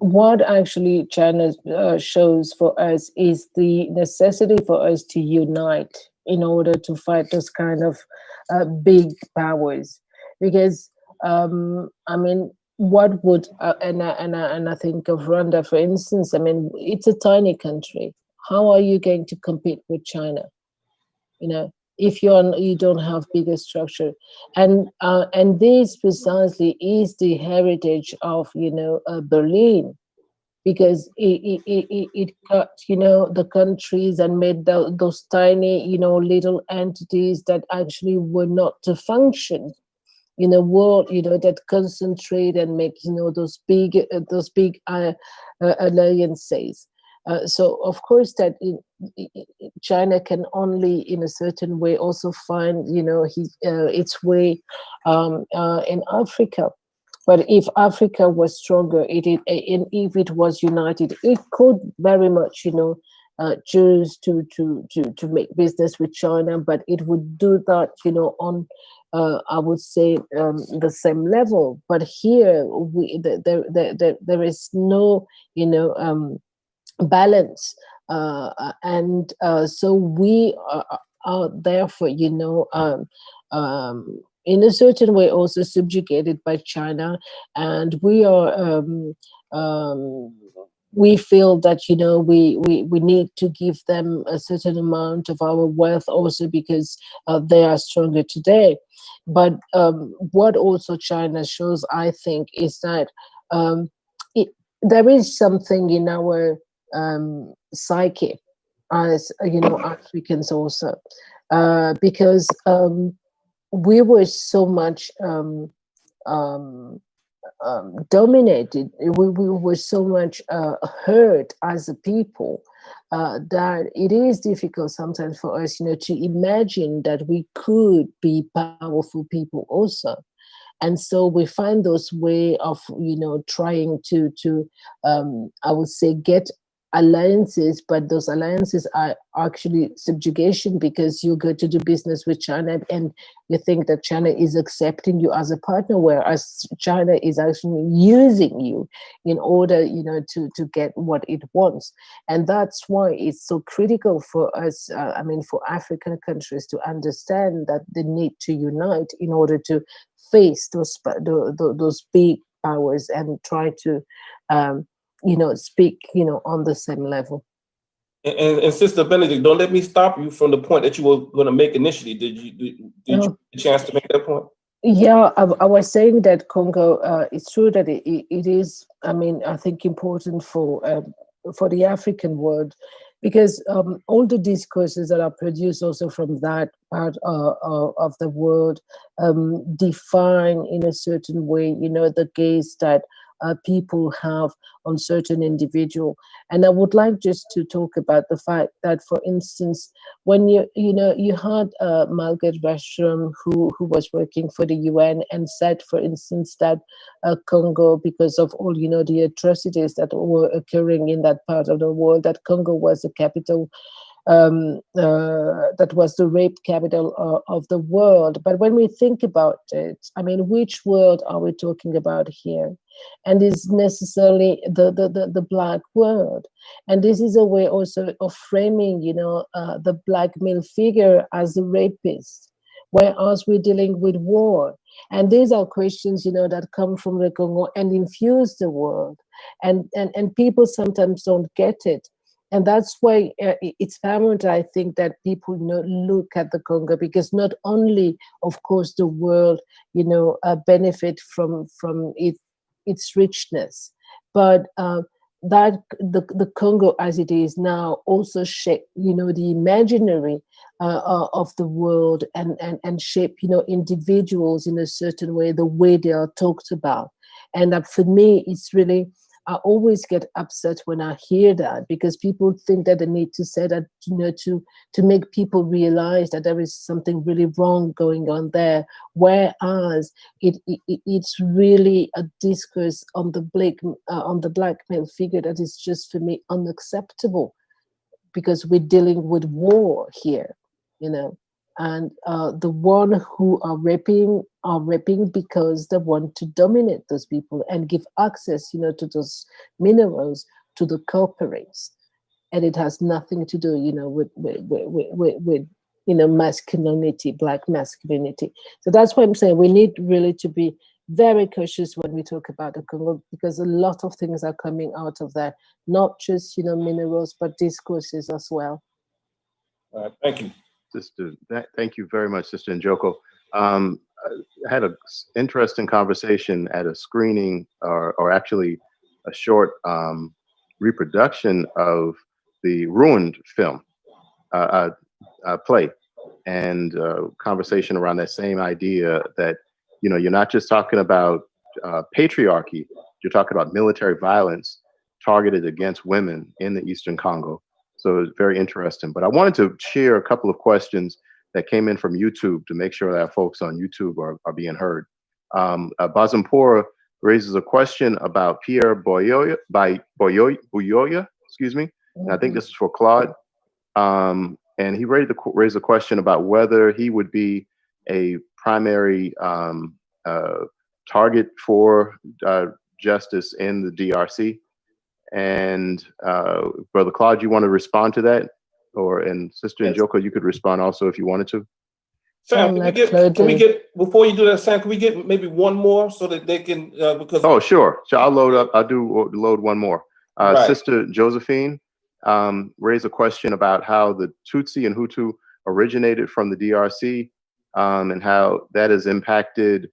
What actually China shows for us is the necessity for us to unite in order to fight those kind of big powers. Because, I mean, what would, and I think of Rwanda, for instance, I mean, it's a tiny country. How are you going to compete with China? You know, if you don't have bigger structure, and this precisely is the heritage of Berlin, because it cut the countries and made those tiny little entities that actually were not to function in a world that concentrate and make those big alliances. So of course that China can only in a certain way also find its way in Africa. But if Africa was stronger, and if it was united, it could very much choose to make business with China, but it would do that on I would say the same level. But here there is no balance, and so we are therefore in a certain way also subjugated by China, and we are we feel that we need to give them a certain amount of our wealth also because they are stronger today. But what also China shows, I think, is that there is something in our psyche as Africans also, because we were so much dominated, we were so much hurt as a people that it is difficult sometimes for us to imagine that we could be powerful people also. And so we find those way of trying to I would say get alliances, but those alliances are actually subjugation, because you go to do business with China and you think that China is accepting you as a partner, whereas China is actually using you in order to get what it wants. And that's why it's so critical for us, for African countries, to understand that they need to unite in order to face those big powers and try to speak on the same level. And Sister Benedict, don't let me stop you from the point that you were going to make initially. Did you get a chance to make that point? Yeah, I was saying that Congo, it's true that it is, I think, important for the African world, because all the discourses that are produced also from that part of the world define in a certain way, the gaze that people have on certain individual. And I would like just to talk about the fact that, for instance, when you had Margaret Westrom, who was working for the UN, and said, for instance, that Congo, because of all the atrocities that were occurring in that part of the world, that Congo was the capital, that was the rape capital of the world. But when we think about it, which world are we talking about here? And is necessarily the Black world. And this is a way also of framing, the Black male figure as a rapist, whereas we're dealing with war. And these are questions, that come from the Congo and infuse the world. And people sometimes don't get it. And that's why it's paramount, I think, that people, look at the Congo, because not only, of course, the world, benefit from its richness, but that the Congo as it is now also shape, the imaginary of the world, and shape, individuals in a certain way, the way they are talked about. And for me, it's really, I always get upset when I hear that, because people think that they need to say that, to make people realize that there is something really wrong going on there. Whereas it's really a discourse on the black male figure that is just, for me, unacceptable, because we're dealing with war here, and the one who are raping because they want to dominate those people and give access, to those minerals to the corporates, and it has nothing to do, with masculinity, black masculinity. So that's why I'm saying we need really to be very cautious when we talk about the Congo, because a lot of things are coming out of that, not just minerals, but discourses as well. All right, thank you. Sister, thank you very much, Sister Njoko. I had an interesting conversation at a screening, or actually a short reproduction of the Ruined film play, and conversation around that same idea that, you're not just talking about patriarchy, you're talking about military violence targeted against women in the Eastern Congo. So it's very interesting. But I wanted to share a couple of questions that came in from YouTube to make sure that folks on YouTube are being heard. Bazampora raises a question about Pierre Buyoya, excuse me. And I think this is for Claude. And he raised a question about whether he would be a primary target for justice in the DRC. And Brother Claude, you want to respond to that? And Sister Njoko, you could respond also if you wanted to. Sam, can we get, before you do that, Sam, can we get maybe one more so that they can, because... Oh, sure. So I'll load one more. Right. Sister Josephine raised a question about how the Tutsi and Hutu originated from the DRC, and how that has impacted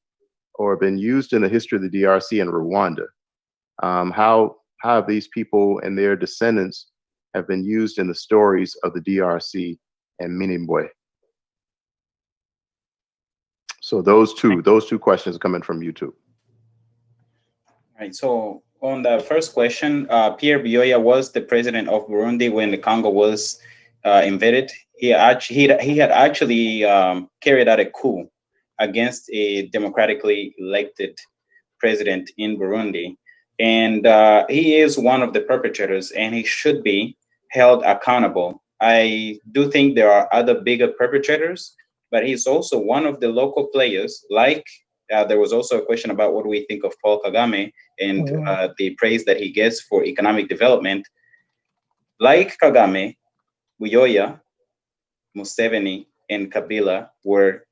or been used in the history of the DRC and Rwanda. How have these people and their descendants have been used in the stories of the DRC and Minimbwe? So those two questions are coming from YouTube. Right. So on the first question, Pierre Buyoya was the president of Burundi when the Congo was invaded. He had actually carried out a coup against a democratically elected president in Burundi. And he is one of the perpetrators, and he should be held accountable. I do think there are other bigger perpetrators, but he's also one of the local players. Like there was also a question about what we think of Paul Kagame and the praise that he gets for economic development. Like Kagame, Buyoya, Museveni, and Kabila were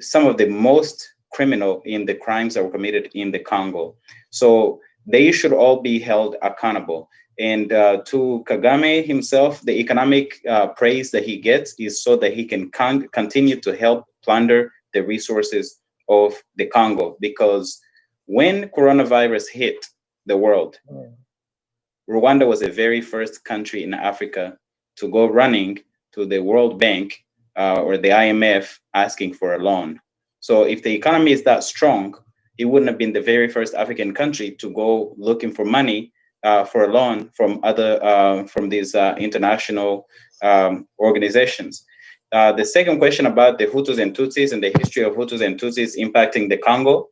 some of the most criminal in the crimes that were committed in the Congo. So they should all be held accountable. And to Kagame himself, the economic praise that he gets is so that he can continue to help plunder the resources of the Congo. Because when coronavirus hit the world, Rwanda was the very first country in Africa to go running to the World Bank or the IMF asking for a loan. So if the economy is that strong, it wouldn't have been the very first African country to go looking for money for a loan from these international organizations. The second question about the Hutus and Tutsis and the history of Hutus and Tutsis impacting the Congo,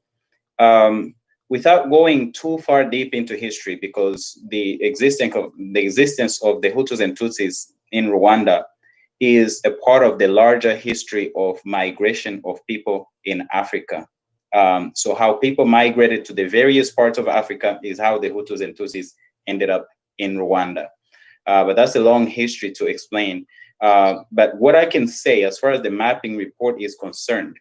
without going too far deep into history, because the existence of the Hutus and Tutsis in Rwanda is a part of the larger history of migration of people in Africa. So how people migrated to the various parts of Africa is how the Hutus and Tutsis ended up in Rwanda. But that's a long history to explain. But what I can say as far as the mapping report is concerned,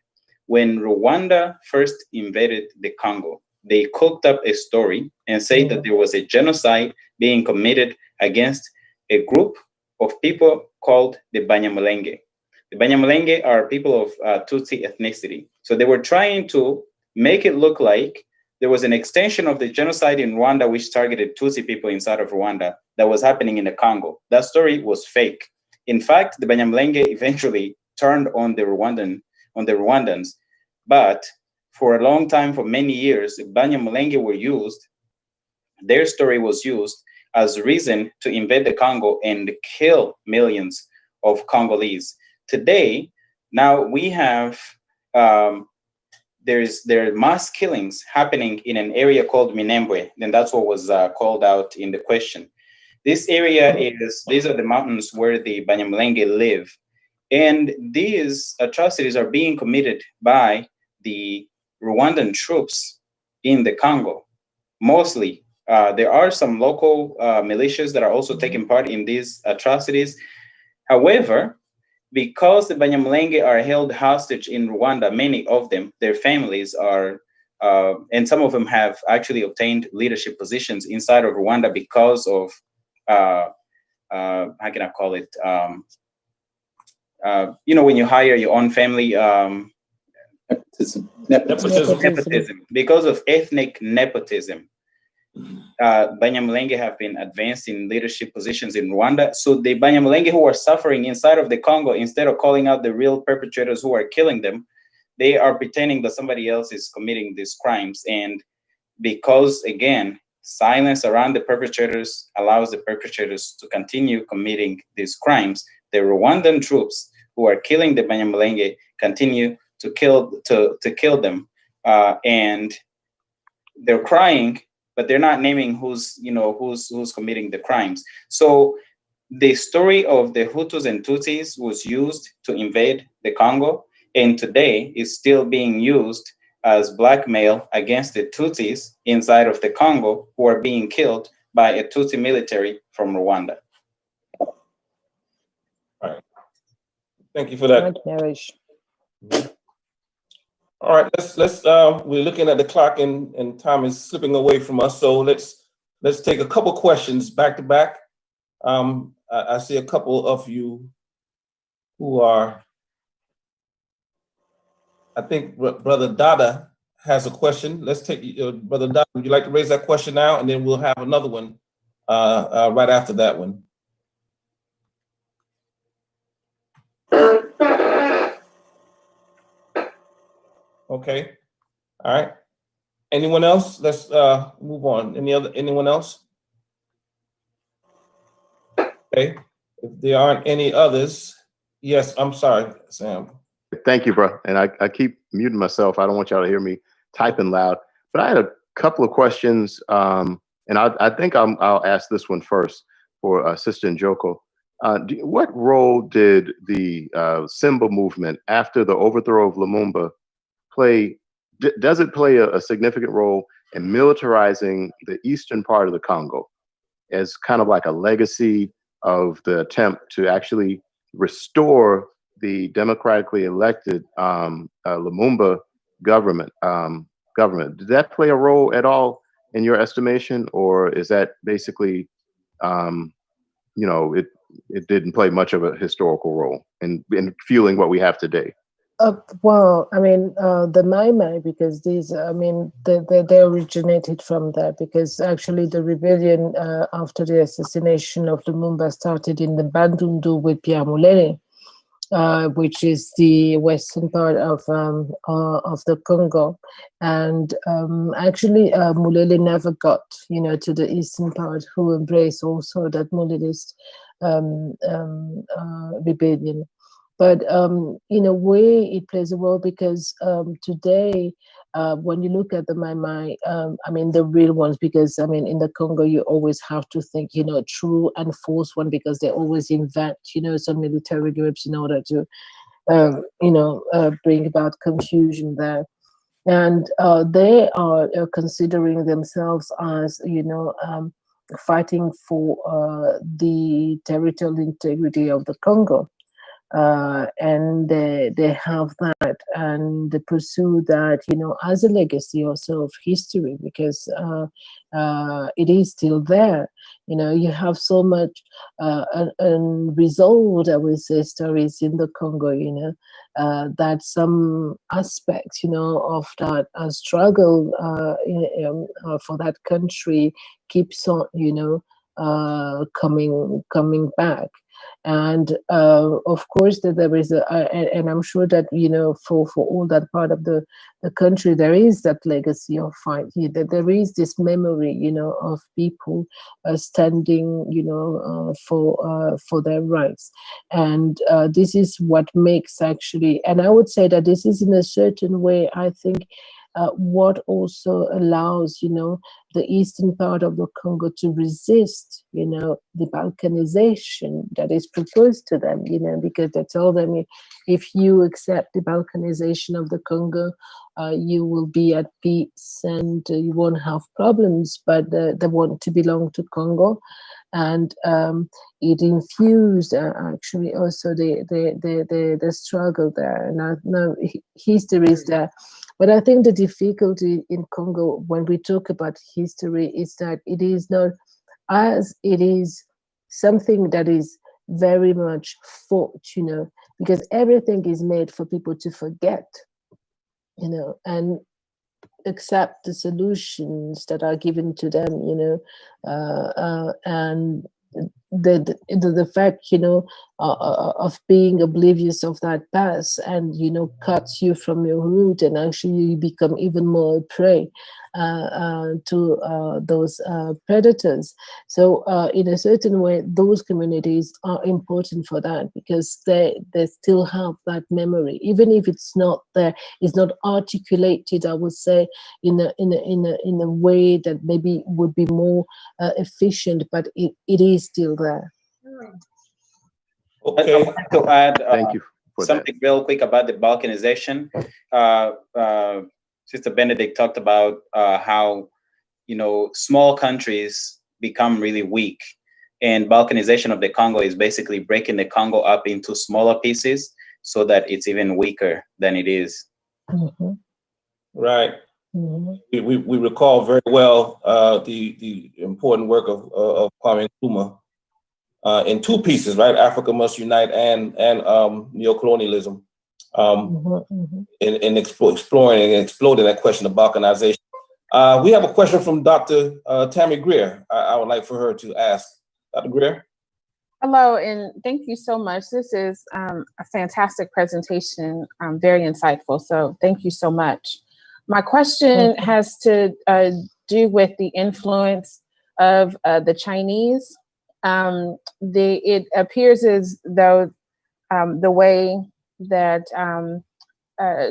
when Rwanda first invaded the Congo, they cooked up a story and said that there was a genocide being committed against a group of people called the Banyamulenge. The Banyamulenge are people of Tutsi ethnicity. So they were trying to make it look like there was an extension of the genocide in Rwanda, which targeted Tutsi people inside of Rwanda, that was happening in the Congo. That story was fake. In fact, the Banyamulenge eventually turned on the Rwandans, but for a long time, for many years, the Banyamulenge were used. Their story was used as reason to invade the Congo and kill millions of Congolese. Today, now we have there are mass killings happening in an area called Minembwe, and that's what was called out in the question. This area these are the mountains where the Banyamulenge live, and these atrocities are being committed by the Rwandan troops in the Congo, mostly. There are some local militias that are also taking part in these atrocities. However, because the Banyamulenge are held hostage in Rwanda, many of them, their families are, and some of them have actually obtained leadership positions inside of Rwanda because of, how can I call it? When you hire your own family, nepotism. Because of ethnic nepotism. Banyamulenge have been advanced in leadership positions in Rwanda. So the Banyamulenge who are suffering inside of the Congo, instead of calling out the real perpetrators who are killing them, they are pretending that somebody else is committing these crimes. And because, again, silence around the perpetrators allows the perpetrators to continue committing these crimes, the Rwandan troops who are killing the Banyamulenge continue to kill them. And they're crying, but they're not naming who's committing the crimes. So the story of the Hutus and Tutsis was used to invade the Congo, and today is still being used as blackmail against the Tutsis inside of the Congo who are being killed by a Tutsi military from Rwanda. All right. Thank you for that. All right, let's we're looking at the clock and time is slipping away from us. So let's take a couple questions back to back. I see a couple of you who are, I think Brother Dada has a question. Let's take Brother Dada, would you like to raise that question now? And then we'll have another one right after that one. Okay, all right. Anyone else? Let's move on. Anyone else? Okay, if there aren't any others, yes, I'm sorry, Sam. Thank you, bro. And I keep muting myself. I don't want y'all to hear me typing loud, but I had a couple of questions. And I think I'll ask this one first for Sister Njoko. What role did the Simba movement after the overthrow of Lumumba play? Does it play a significant role in militarizing the eastern part of the Congo as kind of like a legacy of the attempt to actually restore the democratically elected Lumumba government? Did that play a role at all in your estimation, or is that basically, it didn't play much of a historical role in fueling what we have today? Well, I mean, the Mai Mai, because these, I mean, they originated from there, because actually the rebellion after the assassination of Lumumba started in the Bandundu with Pierre Mulele, which is the western part of the Congo, and actually Mulele never got, to the eastern part, who embraced also that Mulelist rebellion. But in a way, it plays a role because today, when you look at the Mai Mai, I mean, the real ones, because, I mean, in the Congo, you always have to think, true and false one, because they always invent, some military groups in order to, bring about confusion there. And they are considering themselves as, fighting for the territorial integrity of the Congo. and they have that, and they pursue that, as a legacy also of history, because it is still there. You have so much unresolved, I would say, stories in the Congo, that some aspects, of that struggle for that country keeps on, coming back. And of course, that there is and I'm sure that for all that part of the country, there is that legacy of fight here. That there is this memory, of people standing, for their rights, and this is what makes actually. And I would say that this is in a certain way, I think, what also allows, the eastern part of the Congo to resist, the balkanization that is proposed to them, because they tell them, if you accept the balkanization of the Congo, you will be at peace and you won't have problems, but they want to belong to Congo. And it infused actually also the struggle there. Now history is there. But I think the difficulty in Congo when we talk about history is that it is not, as it is something that is very much fought, because everything is made for people to forget, and accept the solutions that are given to them, and the fact, of being oblivious of that past, and cuts you from your root, and actually you become even more prey to those predators. So in a certain way, those communities are important for that, because they still have that memory, even if it's not there, it's not articulated, I would say, in a way that maybe would be more efficient, but it is still there. Okay. I wanted to add Thank you for something real quick about the balkanization. Sister Benedict talked about how small countries become really weak, and balkanization of the Congo is basically breaking the Congo up into smaller pieces so that it's even weaker than it is. Mm-hmm. Right. Mm-hmm. We recall very well the important work of Kwame Nkrumah in two pieces, right? Africa Must Unite and Neocolonialism, in exploring and exploding that question of balkanization. We have a question from Dr. Tammy Greer. I would like for her to ask. Dr. Greer? Hello, and thank you so much. This is a fantastic presentation, very insightful, so thank you so much. My question has to do with the influence of the Chinese. It appears as though the way that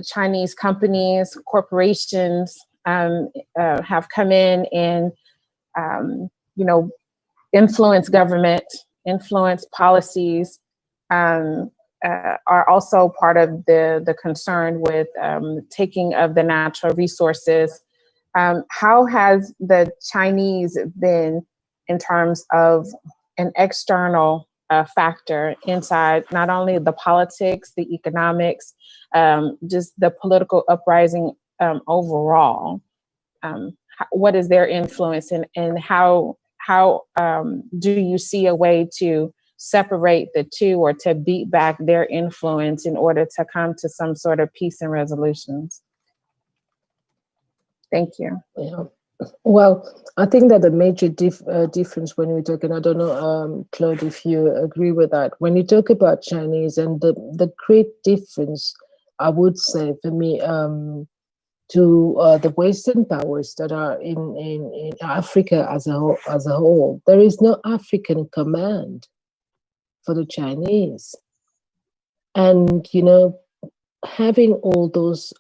Chinese companies, corporations have come in and influence government, influence policies, are also part of the concern with taking of the natural resources. How has the Chinese been in terms of an external factor inside not only the politics, the economics, just the political uprising overall? What is their influence, and how do you see a way to separate the two, or to beat back their influence in order to come to some sort of peace and resolutions? Thank you. Yeah. Well, I think that the major difference when we're talking, I don't know, Claude, if you agree with that, when you talk about Chinese, and the great difference, I would say, for me, to the Western powers that are in Africa as a whole, there is no African command for the Chinese. And, having all those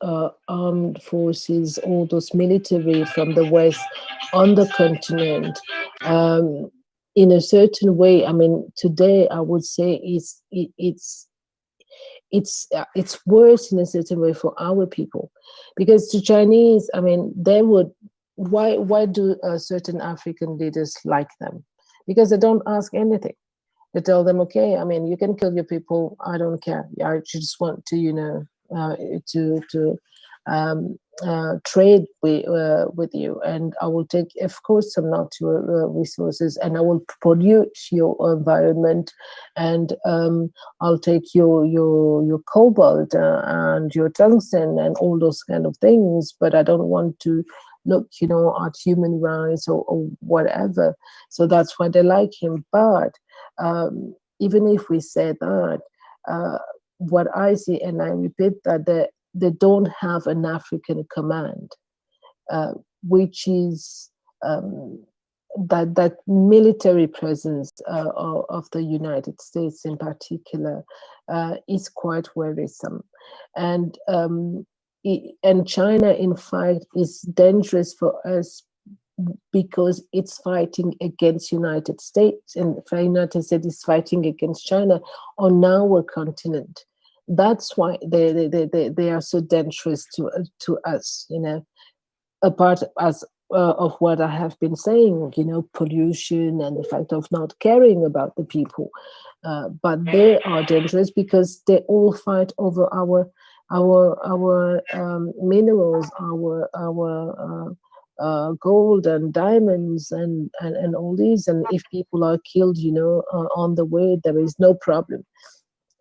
armed forces, all those military from the West on the continent, in a certain way, I mean, today I would say it's worse in a certain way for our people, because the Chinese, I mean, they would, why do certain African leaders like them? Because they don't ask anything. They tell them, okay, I mean, you can kill your people. I don't care. I just want to, you know, trade with you, and I will take, of course, some natural resources, and I will pollute your environment, and I'll take your cobalt and your tungsten and all those kind of things, but I don't want to look, you know, at human rights or whatever. So that's why they like him. But even if we say that, what I see, and I repeat that, they don't have an African command, which is that military presence of the United States in particular is quite worrisome, and China, in fact, is dangerous for us because it's fighting against United States, and the United States is fighting against China on our continent. That's why they are so dangerous to us, you know, apart of what I have been saying, you know, pollution and the fact of not caring about the people. But they are dangerous because they all fight over our minerals, our gold and diamonds and all these. And if people are killed, you know, on the way, there is no problem.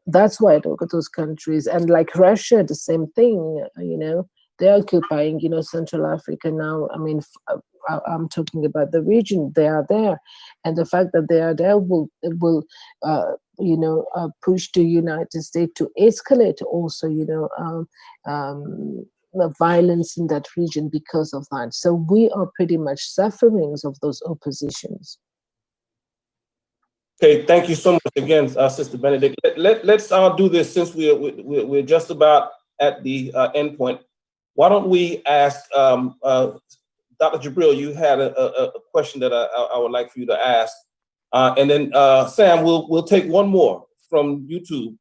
That's why I look at those countries. And like Russia, the same thing, you know, they're occupying, you know, Central Africa now. I mean, I'm talking about the region. They are there. And the fact that they are there will you know, push the United States to escalate also, you know, the violence in that region because of that. So we are pretty much sufferings of those oppositions. Okay, thank you so much again, Sister Benedict. Let's do this since we're just about at the end point. Why don't we ask Dr. Jabril? You had a question that I would like for you to ask, and then Sam, we'll take one more from YouTube,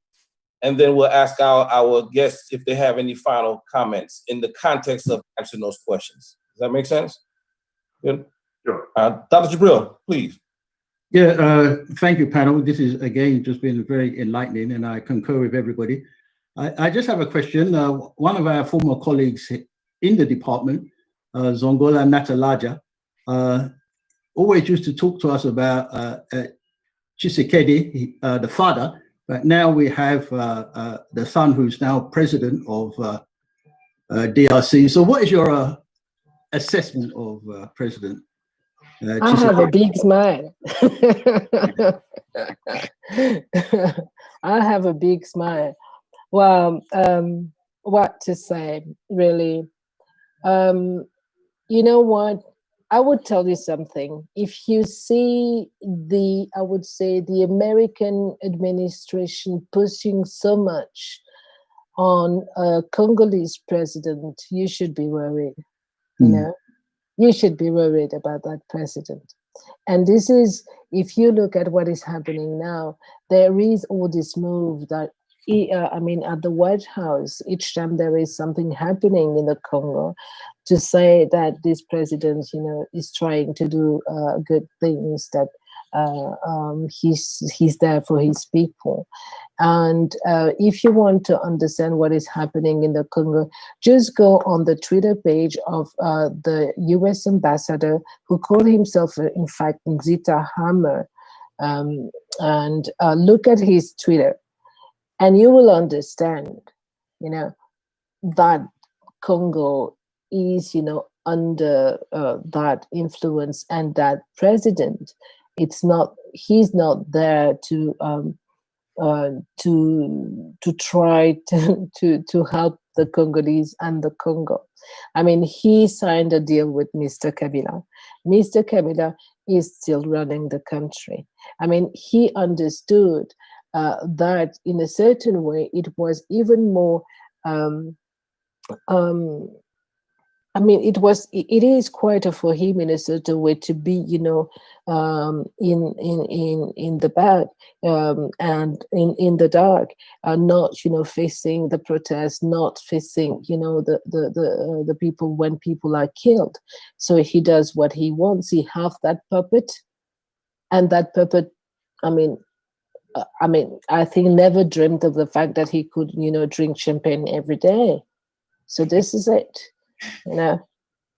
and then we'll ask our guests if they have any final comments in the context of answering those questions. Does that make sense? Good. Sure. Dr. Jabril, please. Yeah, thank you, panel. This is, again, just been very enlightening, and I concur with everybody. I just have a question. One of our former colleagues in the department, Zongola Natalaja, always used to talk to us about Tshisekedi, the father, but now we have the son who's now president of DRC. So what is your assessment of President I have a big smile. I have a big smile. Well, what to say, really? You know what? I would tell you something. If you see I would say the American administration pushing so much on a Congolese president, you should be worried, you know? You should be worried about that president. And this is, if you look at what is happening now, there is all this move that, I mean, at the White House, each time there is something happening in the Congo, to say that this president, you know, is trying to do good things, that he's there for his people. And if you want to understand what is happening in the Congo, just go on the Twitter page of the US ambassador, who called himself, in fact, Nzita Hammer, and look at his Twitter, and you will understand, you know, that Congo is, you know, under that influence, and that president, he's not there to try to help the Congolese and the Congo. I mean, he signed a deal with Mr. Kabila. Mr. Kabila is still running the country. I mean, he understood that in a certain way it was even more I mean, it is quite for him in a certain way to be, you know, in the back and in the dark, not, you know, facing the protests, not facing, you know, the people when people are killed. So he does what he wants. He have that puppet, and that puppet, I mean, I mean, I think never dreamt of the fact that he could, drink champagne every day. So this is it,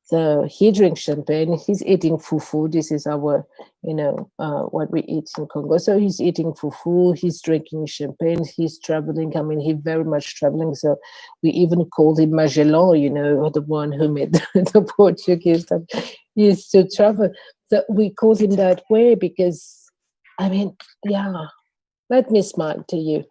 So he drinks champagne, he's eating fufu. This is our, what we eat in Congo. So he's eating fufu, he's drinking champagne, he's traveling. I mean, he's very much traveling. So we even called him Magellan, the one who made the Portuguese that used to travel. So we called him that way because, I mean, yeah, let me smile to you.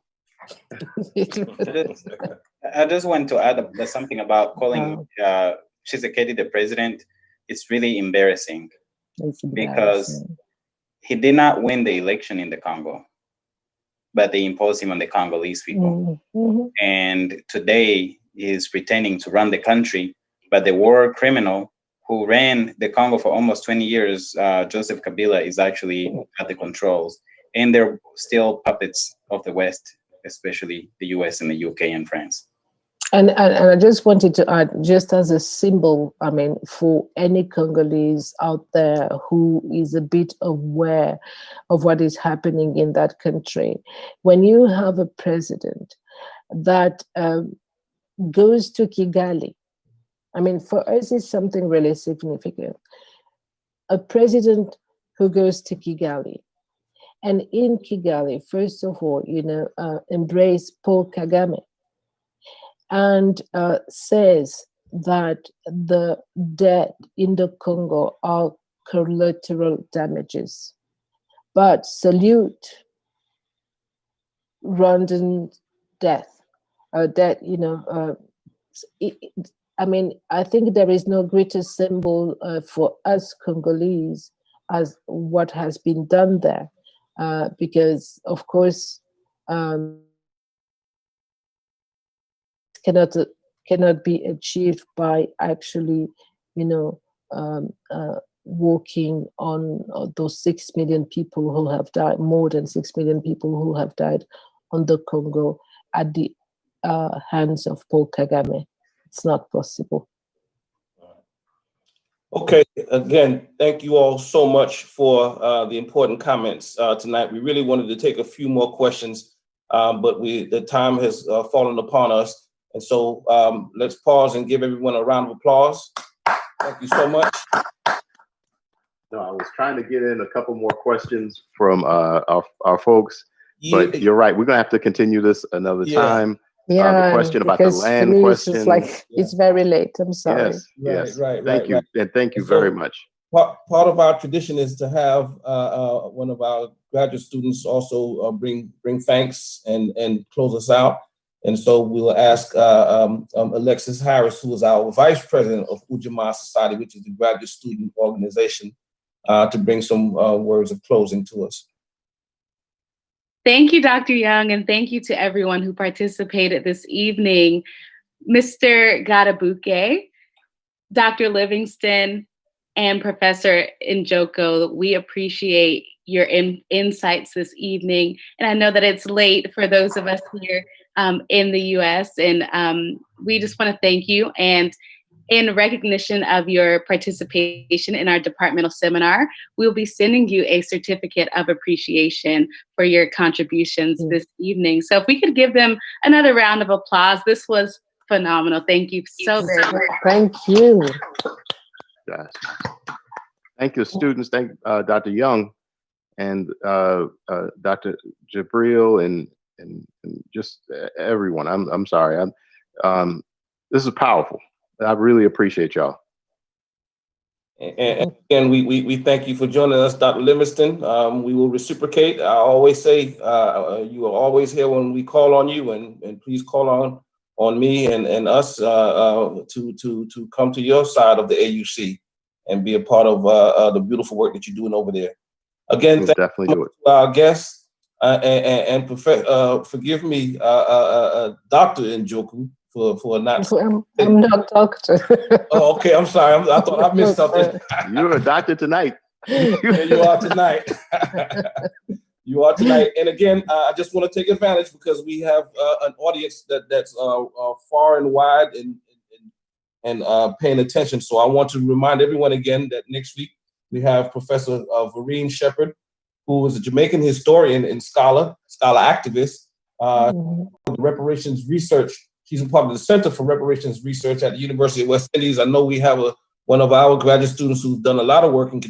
I just want to add something about calling Tshisekedi the president. It's really embarrassing, because he did not win the election in the Congo, but they imposed him on the Congolese people. Mm-hmm. And today he's pretending to run the country, but the war criminal who ran the Congo for almost 20 years, Joseph Kabila, is actually at the controls. And they're still puppets of the West, especially the US and the UK and France. And I just wanted to add, just as a symbol, I mean, for any Congolese out there who is a bit aware of what is happening in that country, when you have a president that goes to Kigali, I mean, for us, it's something really significant. A president who goes to Kigali, and in Kigali, first of all, embrace Paul Kagame, and says that the dead in the Congo are collateral damages, but salute Rwandan death. I mean, I think there is no greater symbol for us Congolese as what has been done there, because of course, cannot be achieved by actually, working on those 6 million people who have died, more than 6 million people who have died on the Congo at the hands of Paul Kagame. It's not possible. Okay, again, thank you all so much for the important comments tonight. We really wanted to take a few more questions, but the time has fallen upon us. And so let's pause and give everyone a round of applause. Thank you so much. No, I was trying to get in a couple more questions from our folks, but you're right. We're gonna have to continue this another time. Yeah, the question about the land question. It's like it's very late. I'm sorry. Yes, Right. Thank you, and thank you very much. Part of our tradition is to have one of our graduate students also bring thanks and close us out. And so we'll ask Alexis Harris, who is our vice president of Ujamaa Society, which is the graduate student organization, to bring some words of closing to us. Thank you, Dr. Young, and thank you to everyone who participated this evening. Mr. Gadabuke, Dr. Livingston, and Professor Njoko, we appreciate your insights this evening. And I know that it's late for those of us here in the US, and we just want to thank you. And in recognition of your participation in our departmental seminar, we'll be sending you a certificate of appreciation for your contributions this evening. So if we could give them another round of applause, this was phenomenal. Thank you so very much. Thank you. Yes. Thank you, students. Thank Dr. Young and Dr. Jabril and just everyone. I'm sorry. This is powerful. I really appreciate y'all. And again, we thank you for joining us, Dr. Livingston. We will reciprocate. I always say you are always here when we call on you, and please call on me and us to come to your side of the AUC and be a part of the beautiful work that you're doing over there. Again, thank you to our guests and forgive me, Dr. Njoku, for not. I'm not doctor. Oh, okay. I'm sorry. I thought I missed something. You're a doctor tonight. Yeah, you are tonight. You are tonight. And again, I just want to take advantage because we have an audience that's far and wide and paying attention. So I want to remind everyone again that next week we have Professor Vereen Shepherd who is a Jamaican historian and scholar activist. The reparations research. She's a part of the Center for Reparations Research at the University of West Indies. I know we have one of our graduate students who's done a lot of work and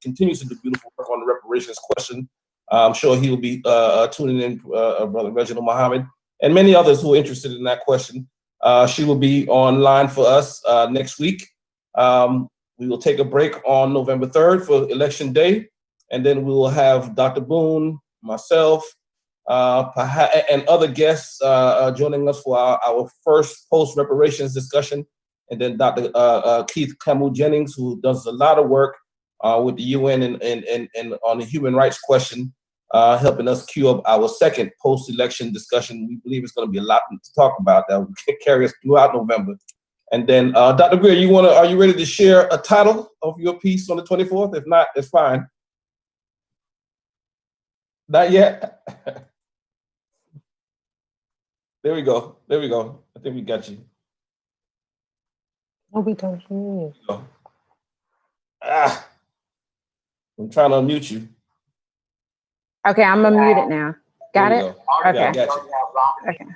continues to do beautiful work on the reparations question. I'm sure he will be tuning in, Brother Reginald Muhammad, and many others who are interested in that question. She will be online for us next week. We will take a break on November 3rd for Election Day, and then we will have Dr. Boone, myself, and other guests joining us for our first post-reparations discussion. And then Dr. Keith Campbell Jennings, who does a lot of work with the UN and on the human rights question, helping us queue up our second post-election discussion. We believe it's going to be a lot to talk about that will carry us throughout November. And then, Dr. Greer, are you ready to share a title of your piece on the 24th? If not, it's fine. Not yet. There we go. I think we got you. Oh, we don't hear you. I'm trying to unmute you. Okay, I'm unmuted now. Got it? Okay. Yeah, I got you. Okay.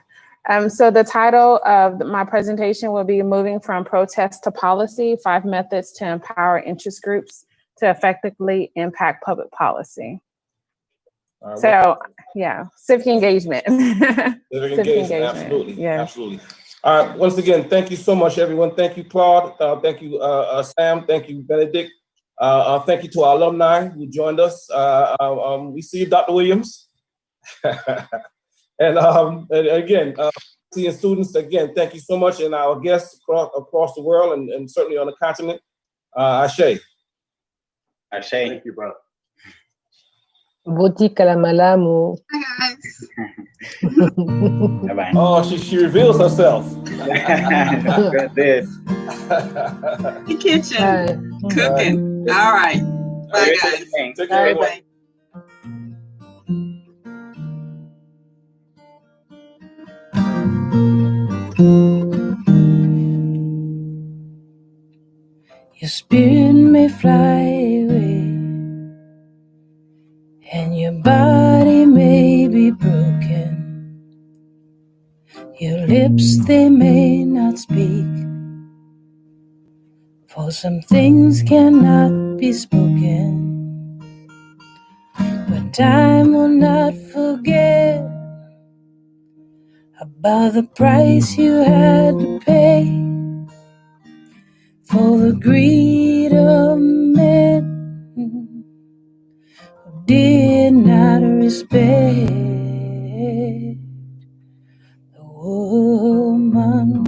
So the title of my presentation will be Moving from Protest to Policy, 5 Methods to Empower Interest Groups to Effectively Impact Public Policy. So, yeah, civic engagement. Civic engagement, absolutely. Yeah. Absolutely. All right, once again, thank you so much, everyone. Thank you, Claude. Thank you, Sam. Thank you, Benedict. Thank you to our alumni who joined us. We see you, Dr. Williams. And again, seeing students, again, thank you so much. And our guests across the world and certainly on the continent. Ashe. Ashe. Thank you, bro. Boti kalamalamu. Hi, guys. Bye-bye. Oh, she reveals herself. Got this. The kitchen. Cooking. All right. Bye, guys. Take care, everyone. Bye. Your spirit may fly away, and your body may be broken. Your lips, they may not speak, for some things cannot be spoken. But time will not forget about the price you had to pay for the greed of men who did not respect the woman,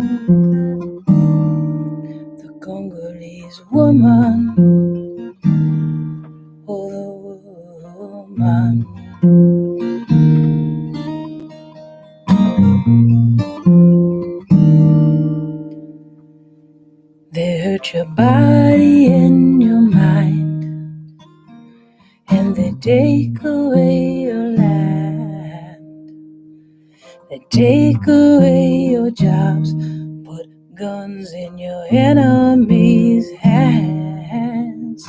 the Congolese woman, oh, the woman. They hurt your body and your mind, and they take away your land. They take away your jobs, put guns in your enemies' hands.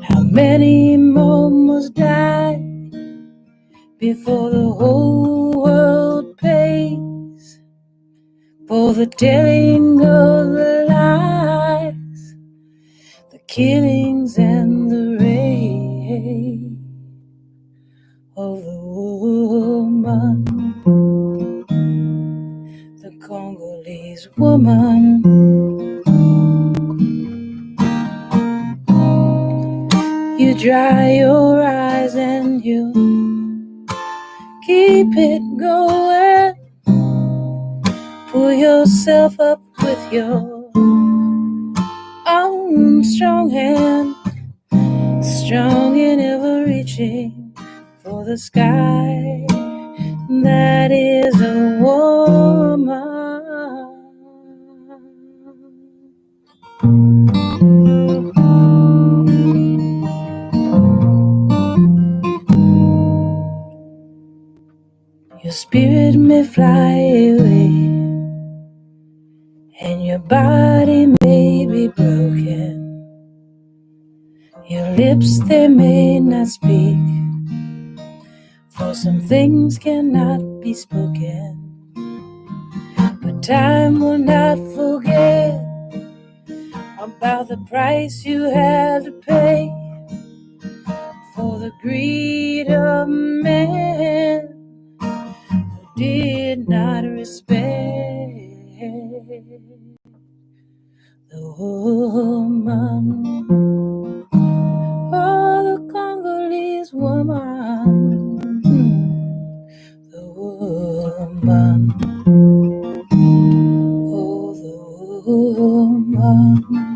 How many more must die before the whole world pays for the telling of the lies, the killings and the rape of the woman, the Congolese woman? You dry your eyes and you keep it going. Pull yourself up with your own strong hand, strong and ever reaching for the sky. That is a woman. Your spirit may fly away, and your body may be broken. Your lips, they may not speak, for some things cannot be spoken, but time will not forget about the price you had to pay for the greed of men who did not respect the woman, oh, the Congolese woman, the woman, oh, the woman.